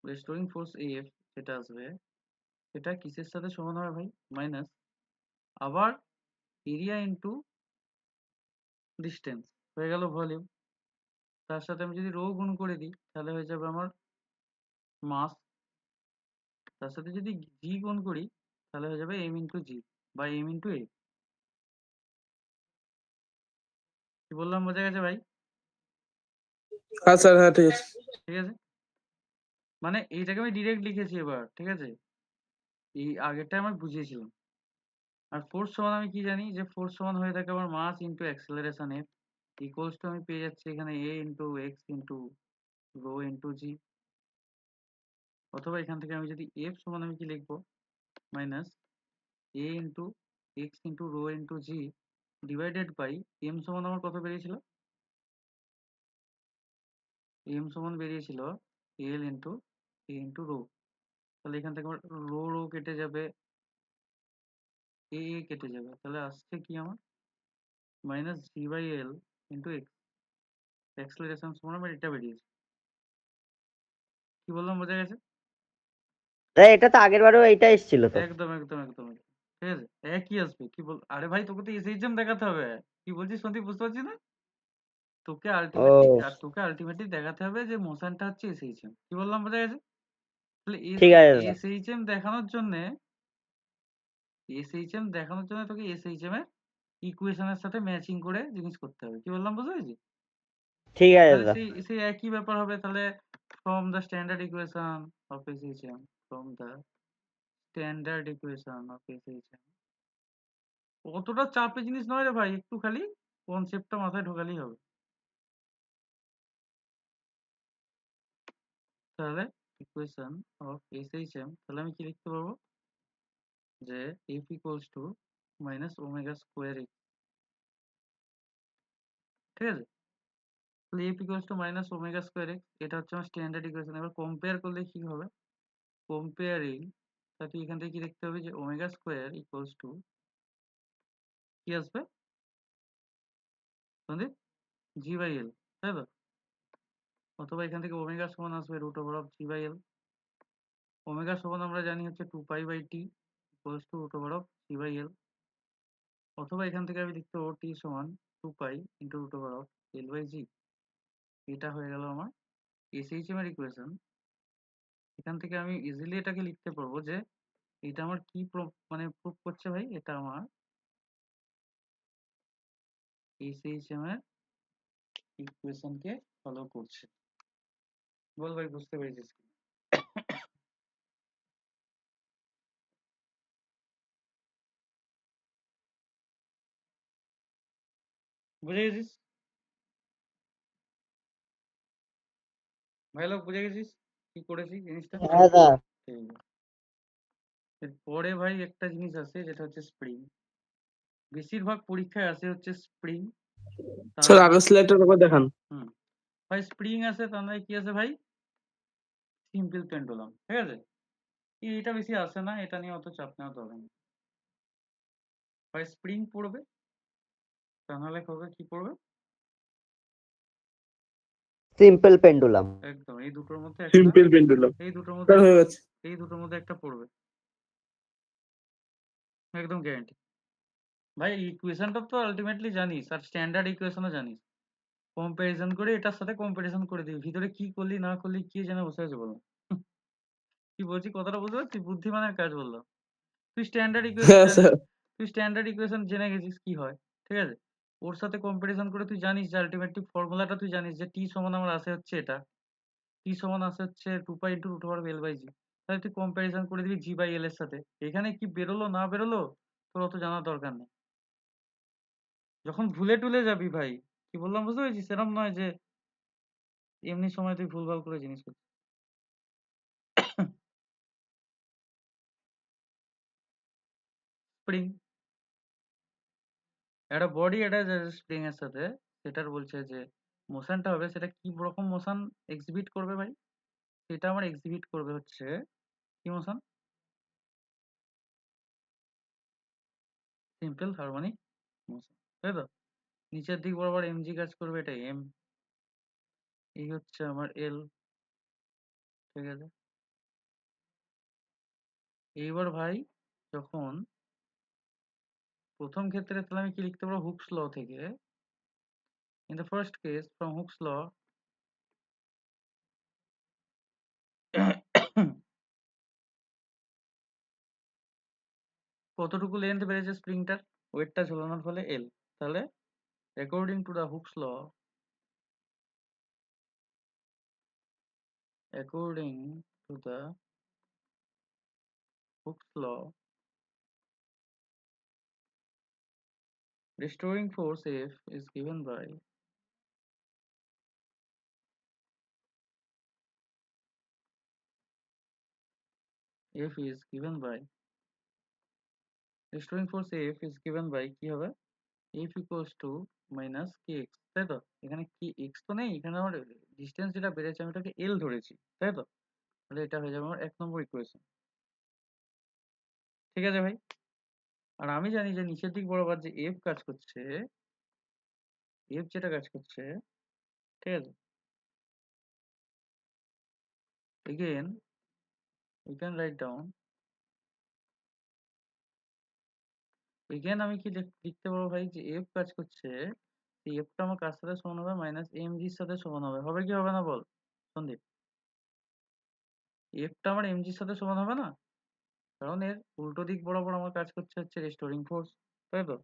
রিস্টোরিং ফোর্স এফ যেটা আসবে সেটা কিসের সাথে সমান হবে ভাই? মাইনাস আবার এরিয়া ইন্টু ডিস্টেন্স হয়ে গেল ভলিউম। তার সাথে আমি যদি রো গুণ করে দিই তাহলে হয়ে যাবে আমার মাস। তার সাথে যদি জি গুণ করি তাহলে হয়ে যাবে এম ইন্টু জি বা এম ইন্টু এ। কি বললাম বোঝা গেছে ভাই? হ্যাঁ স্যার, হ্যাঁ ঠিক আছে। ঠিক আছে, মানে এইটাকে আমি ডিরেক্ট লিখেছি এবার, ঠিক আছে? এই আগেরটা আমি বুঝিয়েছিলাম। আর ফোর্স সমান আমি কি জানি, যে ফোর্স সমান হয়ে থাকে আমার mass into acceleration F equals to আমি পেয়ে যাচ্ছি এখানে A into x into rho into g. অথবা এখান থেকে আমি যদি এফ সমান আমি কি লিখবো, minus A into x into rho into G divided by M সমান আমার কত বেরিয়েছিল? এম সমান বেরিয়েছিল L into A into rho. তাহলে এখান থেকে আমার রো রো কেটে যাবে, এ এ কেটে যাবে, তাহলে আসছে কি আমার minus G by L into X. Acceleration সমান আমার এটা বেরিয়েছে। কি বললাম বোঝা গেছে? তাই এটা তো আগের বারেও এইটা এসেছিল তো। একদম একদম একদম একদম। ঠিক আছে, একই আসবে। কি বল, আরে ভাই তোকে তো এসএইচএম দেখাতে হবে। কি বলছিস সন্দীপ, বুঝতে পারছিস না? ও তোকে আলটিমেটলি দেখাতে হবে যে মোশনটা হচ্ছে এসএইচএম। কি বললাম বোঝা গেছে? তাহলে ঠিক আছে দাদা। এসএইচএম দেখানোর জন্য তোকে এসএইচএম এর ইকুয়েশনের সাথে ম্যাচিং করে জিনিস করতে হবে। কি বললাম বুঝতে পেরেছিস? ঠিক আছে তাহলে দাদা। সেই সেই একই ব্যাপার হবে। তাহলে from the standard equation of SHM, from the standard equation of SHM. অতটা চাপের জিনিস নয় রে ভাই, একটু খালি কনসেপ্টটা মাথায় ঢোকালেই হবে। তাহলে ইকুয়েশন অফ এসএইচএম, তাহলে আমি কি লিখতে পারবো, যে F equals to minus omega square x. ঠিক আছে, তাহলে F equals to minus omega square x, এটা হচ্ছে আমার স্ট্যান্ডার্ড ইকুয়েশন। এবার কম্পেয়ার করলে কি হবে, কম্পেয়ারিং, তাহলে এখান থেকে কি দেখতে হবে যে ওমেগা স্কোয়ার ইকুয়ালস টু কি আসবে সন্দীপ, জি বাই এল, তাই তো? অথবা এখান থেকে ওমেগা সমান আসবে root over of G by L. Omega সমান আমরা জানি হচ্ছে 2π/t equals to root over of G by এল। অথবা এখান থেকে আমি লিখতে পারবো টি সমান 2π into root over of L/G। এটা হয়ে গেল আমার এসএইচএম এর ইকুয়েশন। এখান থেকে আমি ইজিলি এটাকে লিখতে পারবো যে এটা আমার কি মানে প্রুভ করছে ভাই, এটা আমার এসএইচএম এর ইকুয়েশনকে ফলো করছে। বল ভাই বুঝতে পেরেছিস কি? বুঝে গেছিস ভাই লোক বুঝে গেছিস কি করেছি জিনিসটা? হ্যাঁ দা। ঠিক আছে। এরপরে ভাই একটা জিনিস আছে যেটা হচ্ছে স্প্রিং। বেশিরভাগ পরীক্ষায় আসে হচ্ছে স্প্রিং। স্যার আগের স্লাইডটার ব্যাপার দেখান। হুম ভাই স্প্রিং আছে তার নয় কি আছে ভাই? সিম্পল পেন্ডুলাম, ঠিক আছে? এটা বেশি আসে না, এটা নিয়ে অত চাপ নেওয়া দরকার নেই। ভাই স্প্রিং পড়বে, তা নাহলে হবে কি পড়বে? Simple pendulum. একদম এই দুটোর মধ্যে একটা, সিম্পল পেন্ডুলাম এই দুটোর মধ্যে স্যার হয়ে একটা, গেছে। এই দুটোর মধ্যে একটা পড়বে, একদম গ্যারান্টি। ভাই ইকুয়েশনটা তো আলটিমেটলি জানিস, আর স্ট্যান্ডার্ড ইকুয়েশনও জানিস। কম্পারিজন করে এটার সাথে কম্পারিজন করে দিবি, ভিতরে কি করলি না করলি কি জেনে বসে আছে বলো? কি বলছি কথাটা বুঝতে পারছিস? বুদ্ধিমানের কাজ বললাম। তুই স্ট্যান্ডার্ড ইকুয়েশন হ্যাঁ জানিস, স্যার। তুই স্ট্যান্ডার্ড ইকুয়েশন জেনে গেছিস কি হয়, ঠিক আছে? ওর সাথে কম্পারিজন করে তুই জানিস যে আলটিমেটলি ফর্মুলাটা তুই জানিস যে টি সমান আমার আসে হচ্ছে এটা, টি সমান আসে হচ্ছে 2 pi into root over l by g. তাহলে তুই কম্পারিজন করে দিবি জি বাই এল এর সাথে। এখানে কি বেরোলো না বেরোলো তোর অত জানার দরকার নেই। যখন ভুলে টুলে যাবি ভাই, কি বললাম বুঝতে পেরেছিস? সেরকম নয় যে এমনি সময় তুই ভুলভাল করে জিনিস করছিস। স্প্রিং, একটা বডি এটা স্প্রিং এর সাথে, সেটার বলছে যে মোশনটা হবে, সেটা কি রকম মোশন এক্সিবিট করবে ভাই? সেটা আমার এক্সিবিট করবে হচ্ছে কি মোশন? সিম্পল হারমোনিক মোশন, তাই তো? নিচের দিক বরাবর এমজি কাজ করবে, এটা এম, এই হচ্ছে আমার এল, ঠিক আছে? এইবার ভাই যখন প্রথম ক্ষেত্রে তাহলে আমি কি লিখতে পারবো? হুকস ল থেকে, in the first case from Hooke's law কতটুকু লেন্থ বেড়েছে স্প্রিংটার ওয়েটটা ঝোলানোর ফলে? এল। তাহলে according to the Hooke's law, according to the Hooke's law, restoring force F is given by restoring force F is given by কি হবে? F equals to minus kx, তাই তো? এখানে কি x তো নেই, এখানে আমার ডিস্টেন্স যেটা বেড়েছে আমি ওটাকে L ধরেছি, তাই তো? তাহলে এটা হয়ে যাবে আমার 1 নম্বর ইকুয়েশন, ঠিক আছে ভাই? আর আমি জানি যে নিচের দিক বরাবর যে F কাজ করছে, F যেটা কাজ করছে, ঠিক আছে? Again we can write down, again আমি কি লিখতে পারবো ভাই যে F কাজ করছে, এই এফটা আমার কার সাথে সমান হবে? মাইনাস এম জির সাথে সমান হবে। হবে কি হবে না বল সন্দীপ? এফটা আমার এম জির সাথে সমান হবে না, কারণ এর উল্টো দিক বরাবর আমার কাজ করছে হচ্ছে রেস্টোরিং ফোর্স, তাই তো?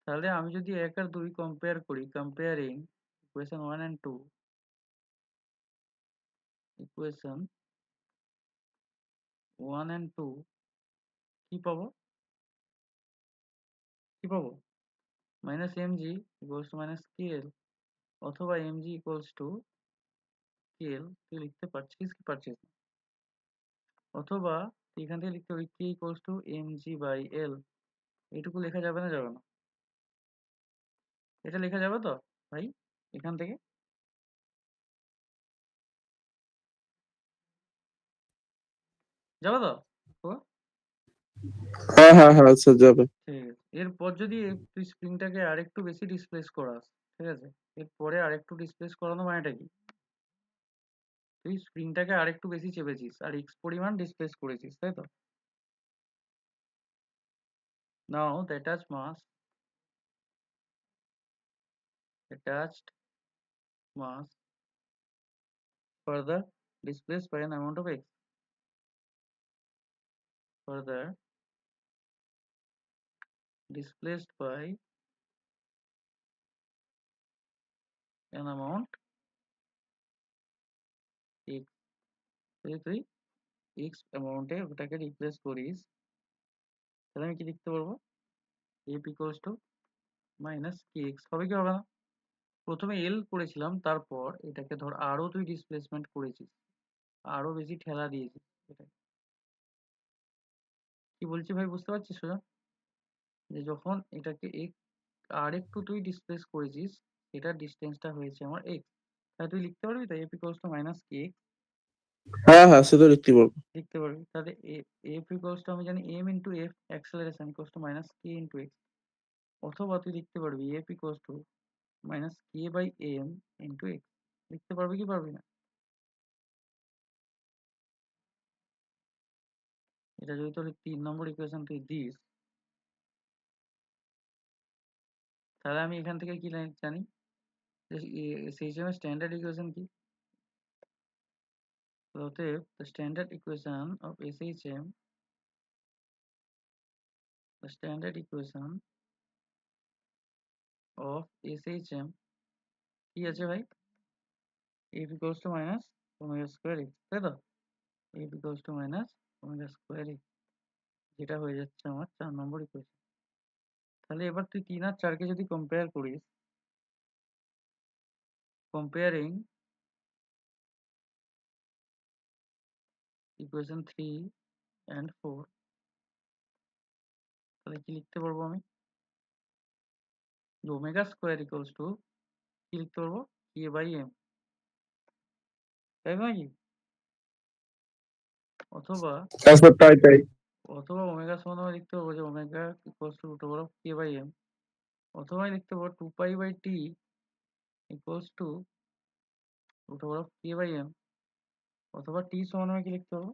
তাহলে আমি যদি 1 আর 2 কম্পেয়ার করি, comparing equation 1 and 2, equation 1 and 2 কি পাবো? কি পাবো? Minus M g equals to minus k l, অথবা m g equals to k l. তুই লিখতে পারছিস কি পারছিস না? অথবা তুই এখান থেকে লিখতে পারবি k equals to m g by l. এইটুকু লেখা যাবে না যাবে না? এটা লেখা যাবে তো ভাই এখান থেকে? যাবে তো? তো হ্যাঁ হ্যাঁ হ্যাঁ স্যার যাবে। ঠিক আছে, এরপর যদি তুই স্প্রিংটাকে আরেকটু বেশি ডিসপ্লেস করাস, ঠিক আছে? এরপরে আরেকটু ডিসপ্লেস করানো মানেটা কি? তুই স্প্রিংটাকে আরেকটু বেশি চেপেছিস আর এক্স পরিমাণ ডিসপ্লেস করেছিস, তাই তো? নাও the attached mass further displaced by an amount of x, further displaced by an amount x। যদি তুই x অ্যামাউন্টে ওটাকে রিপ্লেস করিস, তাহলে আমি কি লিখতে পারবো? f equals to minus kx, হবে কি হবে না? প্রথমে এল করেছিলাম, তারপর এটাকে ধর আরো তুই ডিসপ্লেসমেন্ট করেছিস, আরো বেশি ঠেলা দিয়েছিস। এটা কি বলছি ভাই, বুঝতে পারছিস সোজা? যে যখন এটাকে আর একটু তুই ডিসপ্লেস করেছিস, এটার ডিস্টেন্সটা হয়েছে আমার এক্স, তাহলে তুই লিখতে পারবি তো এফ ইকুয়ালস টু মাইনাস কে হ্যাঁ হ্যাঁ, সে তো লিখতে পারবো। লিখতে পারবি। তাহলে এফ ইকুয়ালস টু আমি জানি M into F acceleration equals to minus K into X, অথবা তুই লিখতে পারবি F equals to minus K by M into X. লিখতে পারবি কি পারবি না? এটা যদি তোর 3 নম্বর ইকুয়েশন তুই দিস, তাহলে আমি এখান থেকে কি জানি, সিস্টেম এর স্ট্যান্ডার্ড ইকুয়েশন কি? অতএব the standard equation of SHM, the standard equation of SHM কি আছে ভাই? f equals to minus omega square x, তাই তো? f equals to minus omega square x, যেটা হয়ে যাচ্ছে আমার 4 নম্বর ইকুয়েশন। তাহলে এবার তুই 3 আর 4 কে যদি কম্পেয়ার করিস, কম্পেয়ারিং ইকুয়েশন 3 and 4, তাহলে কি লিখতে পারবো আমি? ওমেগা স্কোয়ার ইকুয়ালস টু কি লিখতে পারবো? কে বাই এম, তাই নাকি? অথবা হ্যাঁ স্যার, তাই তাই। ওমেগা সমান আমি লিখতে পারবো যে omega equals to root over of k by m, অথবা আমি লিখতে পারবো 2 pi by T equals to root over of k by m, অথবা টি সমান আমি কি লিখতে পারবো?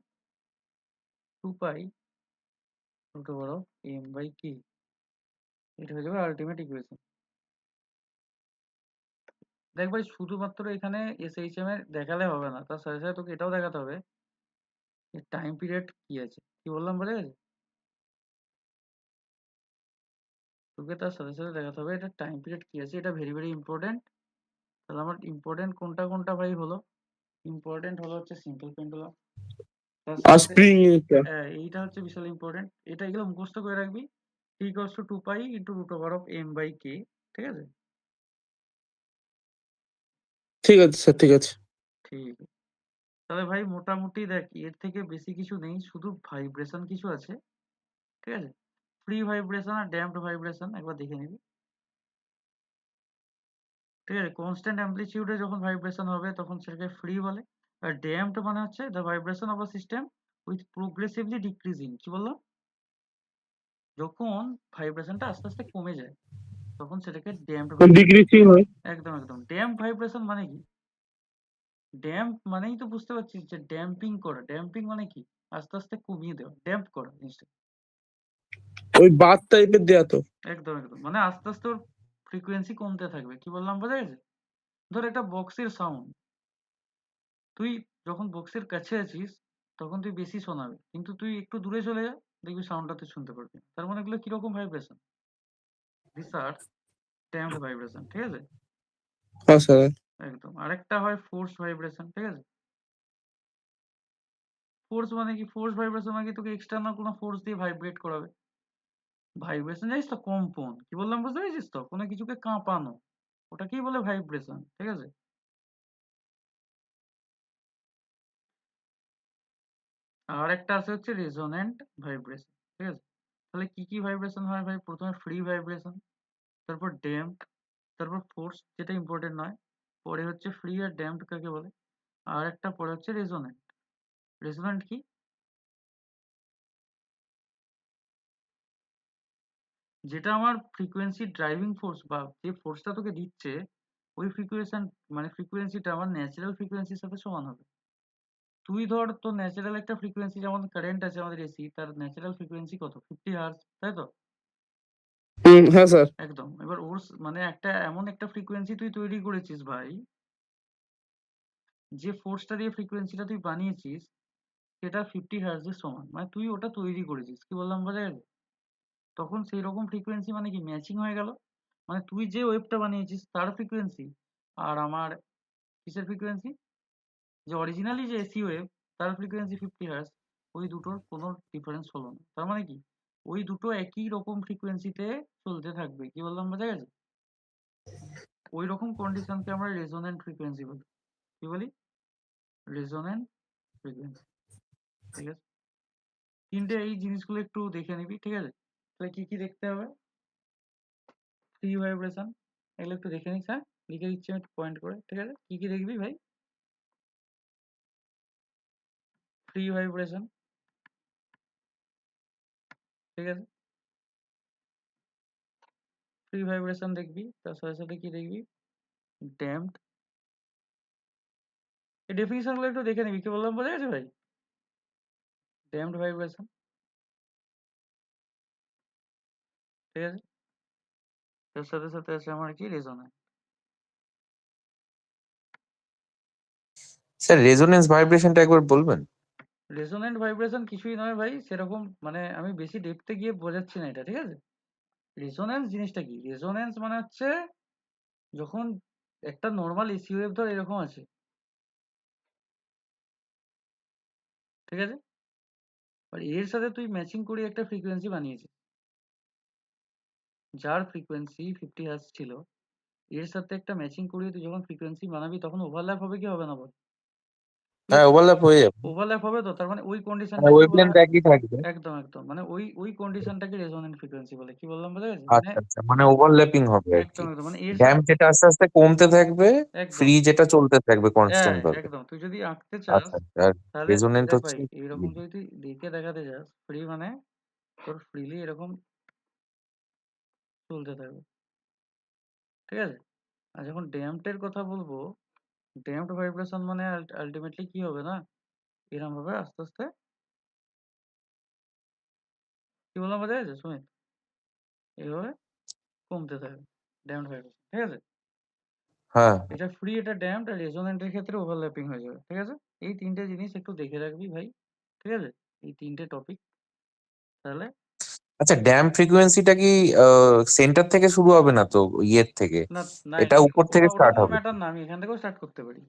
2 pi root over of m by k. এটা হয়ে যাবে আলটিমেট ইকুয়েশন। দেখ ভাই, শুধুমাত্র এখানে এসএইচএম এর দেখালে হবে না, তার সাথে সাথে তোকে এটাও দেখাতে হবে যে টাইম পিরিয়ড কি আছে। কি বললাম বোঝা গেছে? তোকে তার সাথে সাথে দেখাতে হবে এটা টাইম পিরিয়ড কি আছে, এটা ভেরি ভেরি ইম্পর্টেন্ট। তাহলে আমার ইম্পর্টেন্ট কোনটা কোনটা ভাই হলো? ইম্পর্টেন্ট হলো হচ্ছে সিম্পল পেন্ডুলাম, তার আর সাথে স্প্রিং এইটা হচ্ছে বিশাল ইম্পর্টেন্ট। এটা এগুলো মুখস্থ করে রাখবি। T equals to 2 pi into root over of m by k, ঠিক আছে? ঠিক আছে স্যার, ঠিক আছে। ঠিক আছে। তাহলে ভাই মোটামুটি দেখ, এর থেকে বেশি কিছু নেই, শুধু ভাইব্রেশন কিছু আছে, ঠিক আছে? ফ্রি ভাইব্রেশন আর ড্যাম্পড ভাইব্রেশন একবার দেখে নিবি, ঠিক আছে? কনস্ট্যান্ট অ্যামপ্লিটিউডে যখন ভাইব্রেশন হবে তখন সেটাকে ফ্রি বলে। আর ড্যাম্পড মানে হচ্ছে the vibration of a system with progressively decreasing. কি বললাম? যখন ভাইব্রেশনটা আস্তে আস্তে কমে যায় তখন সেটাকে ড্যাম্পড ভাইব্রেশন। ডিক্রিজিং হয়। একদম একদম। ড্যাম্প ভাইব্রেশন মানে কি? ড্যাম্প মানেই তো বুঝতে পারছিস যে ড্যাম্পিং করা। ড্যাম্পিং মানে কি? আস্তে আস্তে কমিয়ে দেওয়া, ড্যাম্প করা জিনিসটা। ওই বাত টাইপের দেয়া তো। একদম একদম, মানে আস্তে আস্তে ওর ফ্রিকোয়েন্সি কমতে থাকবে। কি বললাম বোঝা গেছে? ধর একটা বক্সের সাউন্ড, তুই যখন বক্সের কাছে আছিস তখন তুই বেশি শোনাবে, কিন্তু তুই একটু দূরে চলে যা, দেখবি সাউন্ডটা তুই শুনতে পারবি না। তার মানে এগুলো কিরকম ভাইব্রেশন? দিস আর ড্যাম্পড ভাইব্রেশন, ঠিক আছে? হ্যাঁ স্যার। একদম। আরেকটা হয় ফোর্স ভাইব্রেশন, ঠিক আছে? ফোর্স মানে কি? ফোর্স ভাইব্রেশন মানে কি তোকে এক্সটার্নাল কোনো ফোর্স দিয়ে ভাইব্রেট করাবে। ভাইব্রেশন জানিস তো? কম্পন। কি বললাম বুঝতে পেরেছিস তো? কোনো কিছুকে কাঁপানো, ওটাকেই বলে ভাইব্রেশন, ঠিক আছে? আর একটা আছে হচ্ছে রেজোন্যান্ট ভাইব্রেশন, ঠিক আছে? তাহলে কি কি ভাইব্রেশন হয় ভাই? প্রথমে ফ্রি ভাইব্রেশন, তারপর ড্যাম্প, তারপর ফোর্স, যেটা ইম্পর্টেন্ট নয়, পরে হচ্ছে ফ্রি আর ড্যাম্পড কাকে বলে, আর একটা পরে হচ্ছে রেজোন্যান্ট। রেজোন্যান্ট কি? যেটা আমার ফ্রিকোয়েন্সি ড্রাইভিং ফোর্স, বা যে ফোর্সটা তোকে দিচ্ছে ওই ফ্রিকোয়েশন, মানে ফ্রিকোয়েন্সিটা আমার ন্যাচারাল ফ্রিকোয়েন্সির সাথে সমান হবে। তুই ধর তোর ন্যাচারাল একটা ফ্রিকোয়েন্সি, যেমন কারেন্ট আছে আমাদের এসি, তার ন্যাচারাল ফ্রিকোয়েন্সি কত? 50 হার্টজ, তাই তো? হ্যাঁ স্যার। একদম। এবার ওর মানে একটা এমন একটা ফ্রিকোয়েন্সি তুই তৈরি করেছিস ভাই, যে ফোর্সটা দিয়ে ফ্রিকোয়েন্সিটা তুই বানিয়েছিস সেটা 50 হার্টজের সমান, মানে তুই ওটা তৈরি করেছিস। কি বললাম বোঝা গেছে? তখন সেই রকম ফ্রিকোয়েন্সি মানে কি ম্যাচিং হয়ে গেল, মানে তুই যে ওয়েভটা বানিয়েছিস তার ফ্রিকোয়েন্সি আর আমার কিসের ফ্রিকোয়েন্সি, যে অরিজিনালি যে এসি ওয়েভ, তার ফ্রিকোয়েন্সি 50 হার্টজ, ওই দুটোর কোনো ডিফারেন্স হলো না। তার মানে কি ওই দুটো একই রকম ফ্রিকোয়েন্সিতে চলতে থাকবে। কি বললাম বোঝা গেছে? ওই রকম কন্ডিশনকে আমরা রেজোন্যান্ট ফ্রিকোয়েন্সি বলি। কি বলি? Resonant frequency. ঠিক আছে, তিনটে এই জিনিসগুলো একটু দেখে নিবি। ঠিক আছে, তাহলে কি কি দেখতে হবে? ফ্রি ভাইব্রেশন, এগুলো একটু দেখে নিস। হ্যাঁ, লিখে দিচ্ছি আমি একটু পয়েন্ট করে। ঠিক আছে, কি কি দেখবি ভাই? ফ্রি ভাইব্রেশন, ঠিক আছে, ফ্রি ভাইব্রেশন দেখবি। তার সাথে সাথে কি দেখবি? ড্যাম্পড। এই ডেফিনিশন গুলো একটু দেখে নিবি। কি বললাম বোঝা গেছে ভাই? ড্যাম্পড ভাইব্রেশন, ঠিক আছে, তার সাথে সাথে আছে আমার কি? রেজোন্যান্স। স্যার রেজোনেন্স ভাইব্রেশনটা একবার বলবেন? রেজোন্যান্ট ভাইব্রেশন কিছুই নয় ভাই সেরকম, মানে আমি বেশি ডেপথে গিয়ে বোঝাচ্ছি না এটা। ঠিক আছে, রেজোন্যান্স জিনিসটা কি? রেজোন্যান্স মানে হচ্ছে যখন একটা নর্মাল এসি ওয়েভ ধর এরকম আছে, ঠিক আছে, আর এর সাথে তুই ম্যাচিং করে একটা ফ্রিকোয়েন্সি বানিয়েছিস, যার ফ্রিকোয়েন্সি 50 হার্টজ ছিল, এর সাথে একটা ম্যাচিং করিয়ে তুই যখন ফ্রিকোয়েন্সি বানাবি তখন ওভারল্যাপ হবে কি হবে না বল? হ্যাঁ, ওভারল্যাপ হয়ে যাবে। ওভারল্যাপ হবে তো, তার মানে ওই মানে কন্ডিশনটাকে বলা ওয়েভলেন্থ হয়। একই থাকবে। একদম একদম, মানে ওই কন্ডিশনটাকে রেজোন্যান্ট ফ্রিকোয়েন্সি বলে। কি বললাম বোঝা গেছে? মানে আচ্ছা আচ্ছা, মানে ওভারল্যাপিং হবে আর একদম কি। একদম, মানে এর ড্যাম্প সাথে যেটা আস্তে আস্তে কমতে থাকবে, একদম ফ্রি যেটা চলতে থাকবে কনস্ট্যান্ট ভাবে। একদম, তুই যদি আঁকতে চাস আচ্ছা আচ্ছা, আর তাহলে রেজোনেন্ট দেখ হচ্ছে ভাই, এইরকম যদি তুই দেখে দেখাতে চাস, ফ্রি মানে তোর ফ্রিলি এরকম চলতে থাকবে। ঠিক আছে, আর যখন ড্যাম্পড এর কথা বলবো, ড্যাম্পড ভাইব্রেশন মানে আলটিমেটলি কি হবে না, এরকম ভাবে আস্তে আস্তে, কি বললাম বোঝা গেছে সুমিত? এইভাবে কমতে থাকবে ড্যাম্পড ভাইব্রেশন। ঠিক আছে, হ্যাঁ। এটা ফ্রি, এটা ড্যাম্পড, আর রেজোন্যান্টের ক্ষেত্রে ওভারল্যাপিং হয়ে যাবে। ঠিক আছে, এই তিনটে জিনিস একটু দেখে রাখবি ভাই। ঠিক আছে, এই তিনটে টপিক। তাহলে আচ্ছা, ড্যাম্প ফ্রিকোয়েন্সিটা কি সেন্টার থেকে শুরু হবে না তো, ইয়ের থেকে? না না, এটা উপর ওটা থেকে ওটা স্টার্ট কোনো হবে? ম্যাটার না, আমি এখান থেকেও স্টার্ট করতে পারি।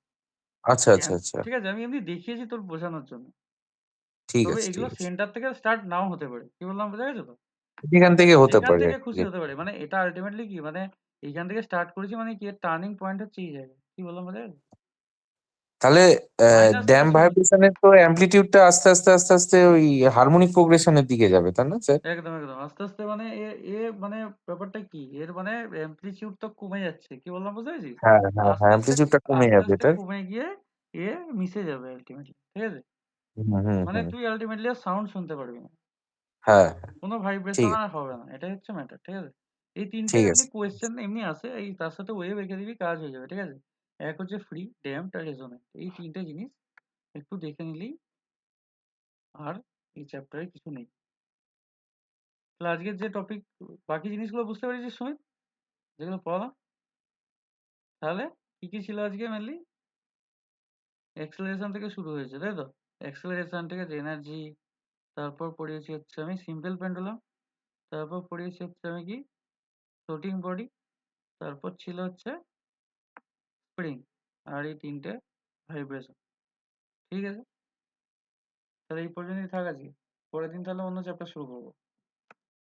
আচ্ছা আচ্ছা আচ্ছা, ঠিক আছে, আমি এমনি দেখিয়েছি তোর বোঝানোর জন্য। ঠিক তবে আছে এগুলো ঠিক আছে। সেন্টার থেকে স্টার্ট নাও হতে পারে। কি বললাম বোঝা গেছে তো? এখান থেকে হতে যেখান পারে থেকে আর খুশি কি। হতে পারে, মানে এটা আলটিমেটলি কি, মানে এইখান থেকে স্টার্ট করেছি মানে কি, এর টার্নিং পয়েন্ট হচ্ছে এই জায়গায়। কি বললাম বোঝা গেছে? তাহলে মাইনাস থেকে ড্যাম্প শুরু হচ্ছে। ভাইব্রেশনের তো অ্যামপ্লিটিউডটা আস্তে আস্তে আস্তে আস্তে ওই হারমোনিক প্রোগ্রেশনের দিকে যাবে, তাই না স্যার? একদম একদম, আস্তে আস্তে মানে এ এ মানে ব্যাপারটা কি, এর মানে অ্যামপ্লিটিউড তো কমে যাচ্ছে। কি বললাম বুঝতে পেরেছিস? হ্যাঁ হ্যাঁ হ্যাঁ, আস্তে আস্তে অ্যামপ্লিটিউডটা কমে আস্তে যাবে আস্তে এটার। কমে গিয়ে এ মিশে যাবে আলটিমেটলি। ঠিক আছে, হুম হুম মানে হুম। তুই আলটিমেটলি আর সাউন্ড শুনতে পারবি না, হ্যাঁ। কোনো ঠিক ভাইব্রেশন আছে আর হবে না, এটাই হচ্ছে ম্যাটার। ঠিক আছে, এই তিনটে ঠিক এমনি আছে। কোয়েশ্চেন এমনি আসে, এই তার সাথে ওয়েভ রেখে দিবি, কাজ হয়ে যাবে। ঠিক আছে, এক হচ্ছে ফ্রি, ড্যাম্পড আর রেজোন্যান্ট, এই তিনটে জিনিস একটু দেখে নিলেই আর এই চ্যাপ্টারে কিছু নেই। তাহলে আজকের যে টপিক, বাকি জিনিসগুলো বুঝতে পেরেছিস সুমিত, যেগুলো পড়ালাম? তাহলে কি কি ছিল আজকে? মেনলি অ্যাক্সেলারেশন থেকে শুরু হয়েছে, তাই তো? অ্যাক্সেলারেশন, ঠিক আছে, এনার্জি, তারপর পড়িয়েছি হচ্ছে আমি সিম্পল পেন্ডুলাম, তারপর পড়িয়েছি হচ্ছে আমি কি ফ্লোটিং বডি, তারপর ছিল হচ্ছে স্প্রিং, আর এই তিনটে ভাইব্রেশন। ঠিক আছে, তাহলে এই পর্যন্তই থাক আজকে। পরের দিন তাহলে অন্য চ্যাপ্টার শুরু করবো।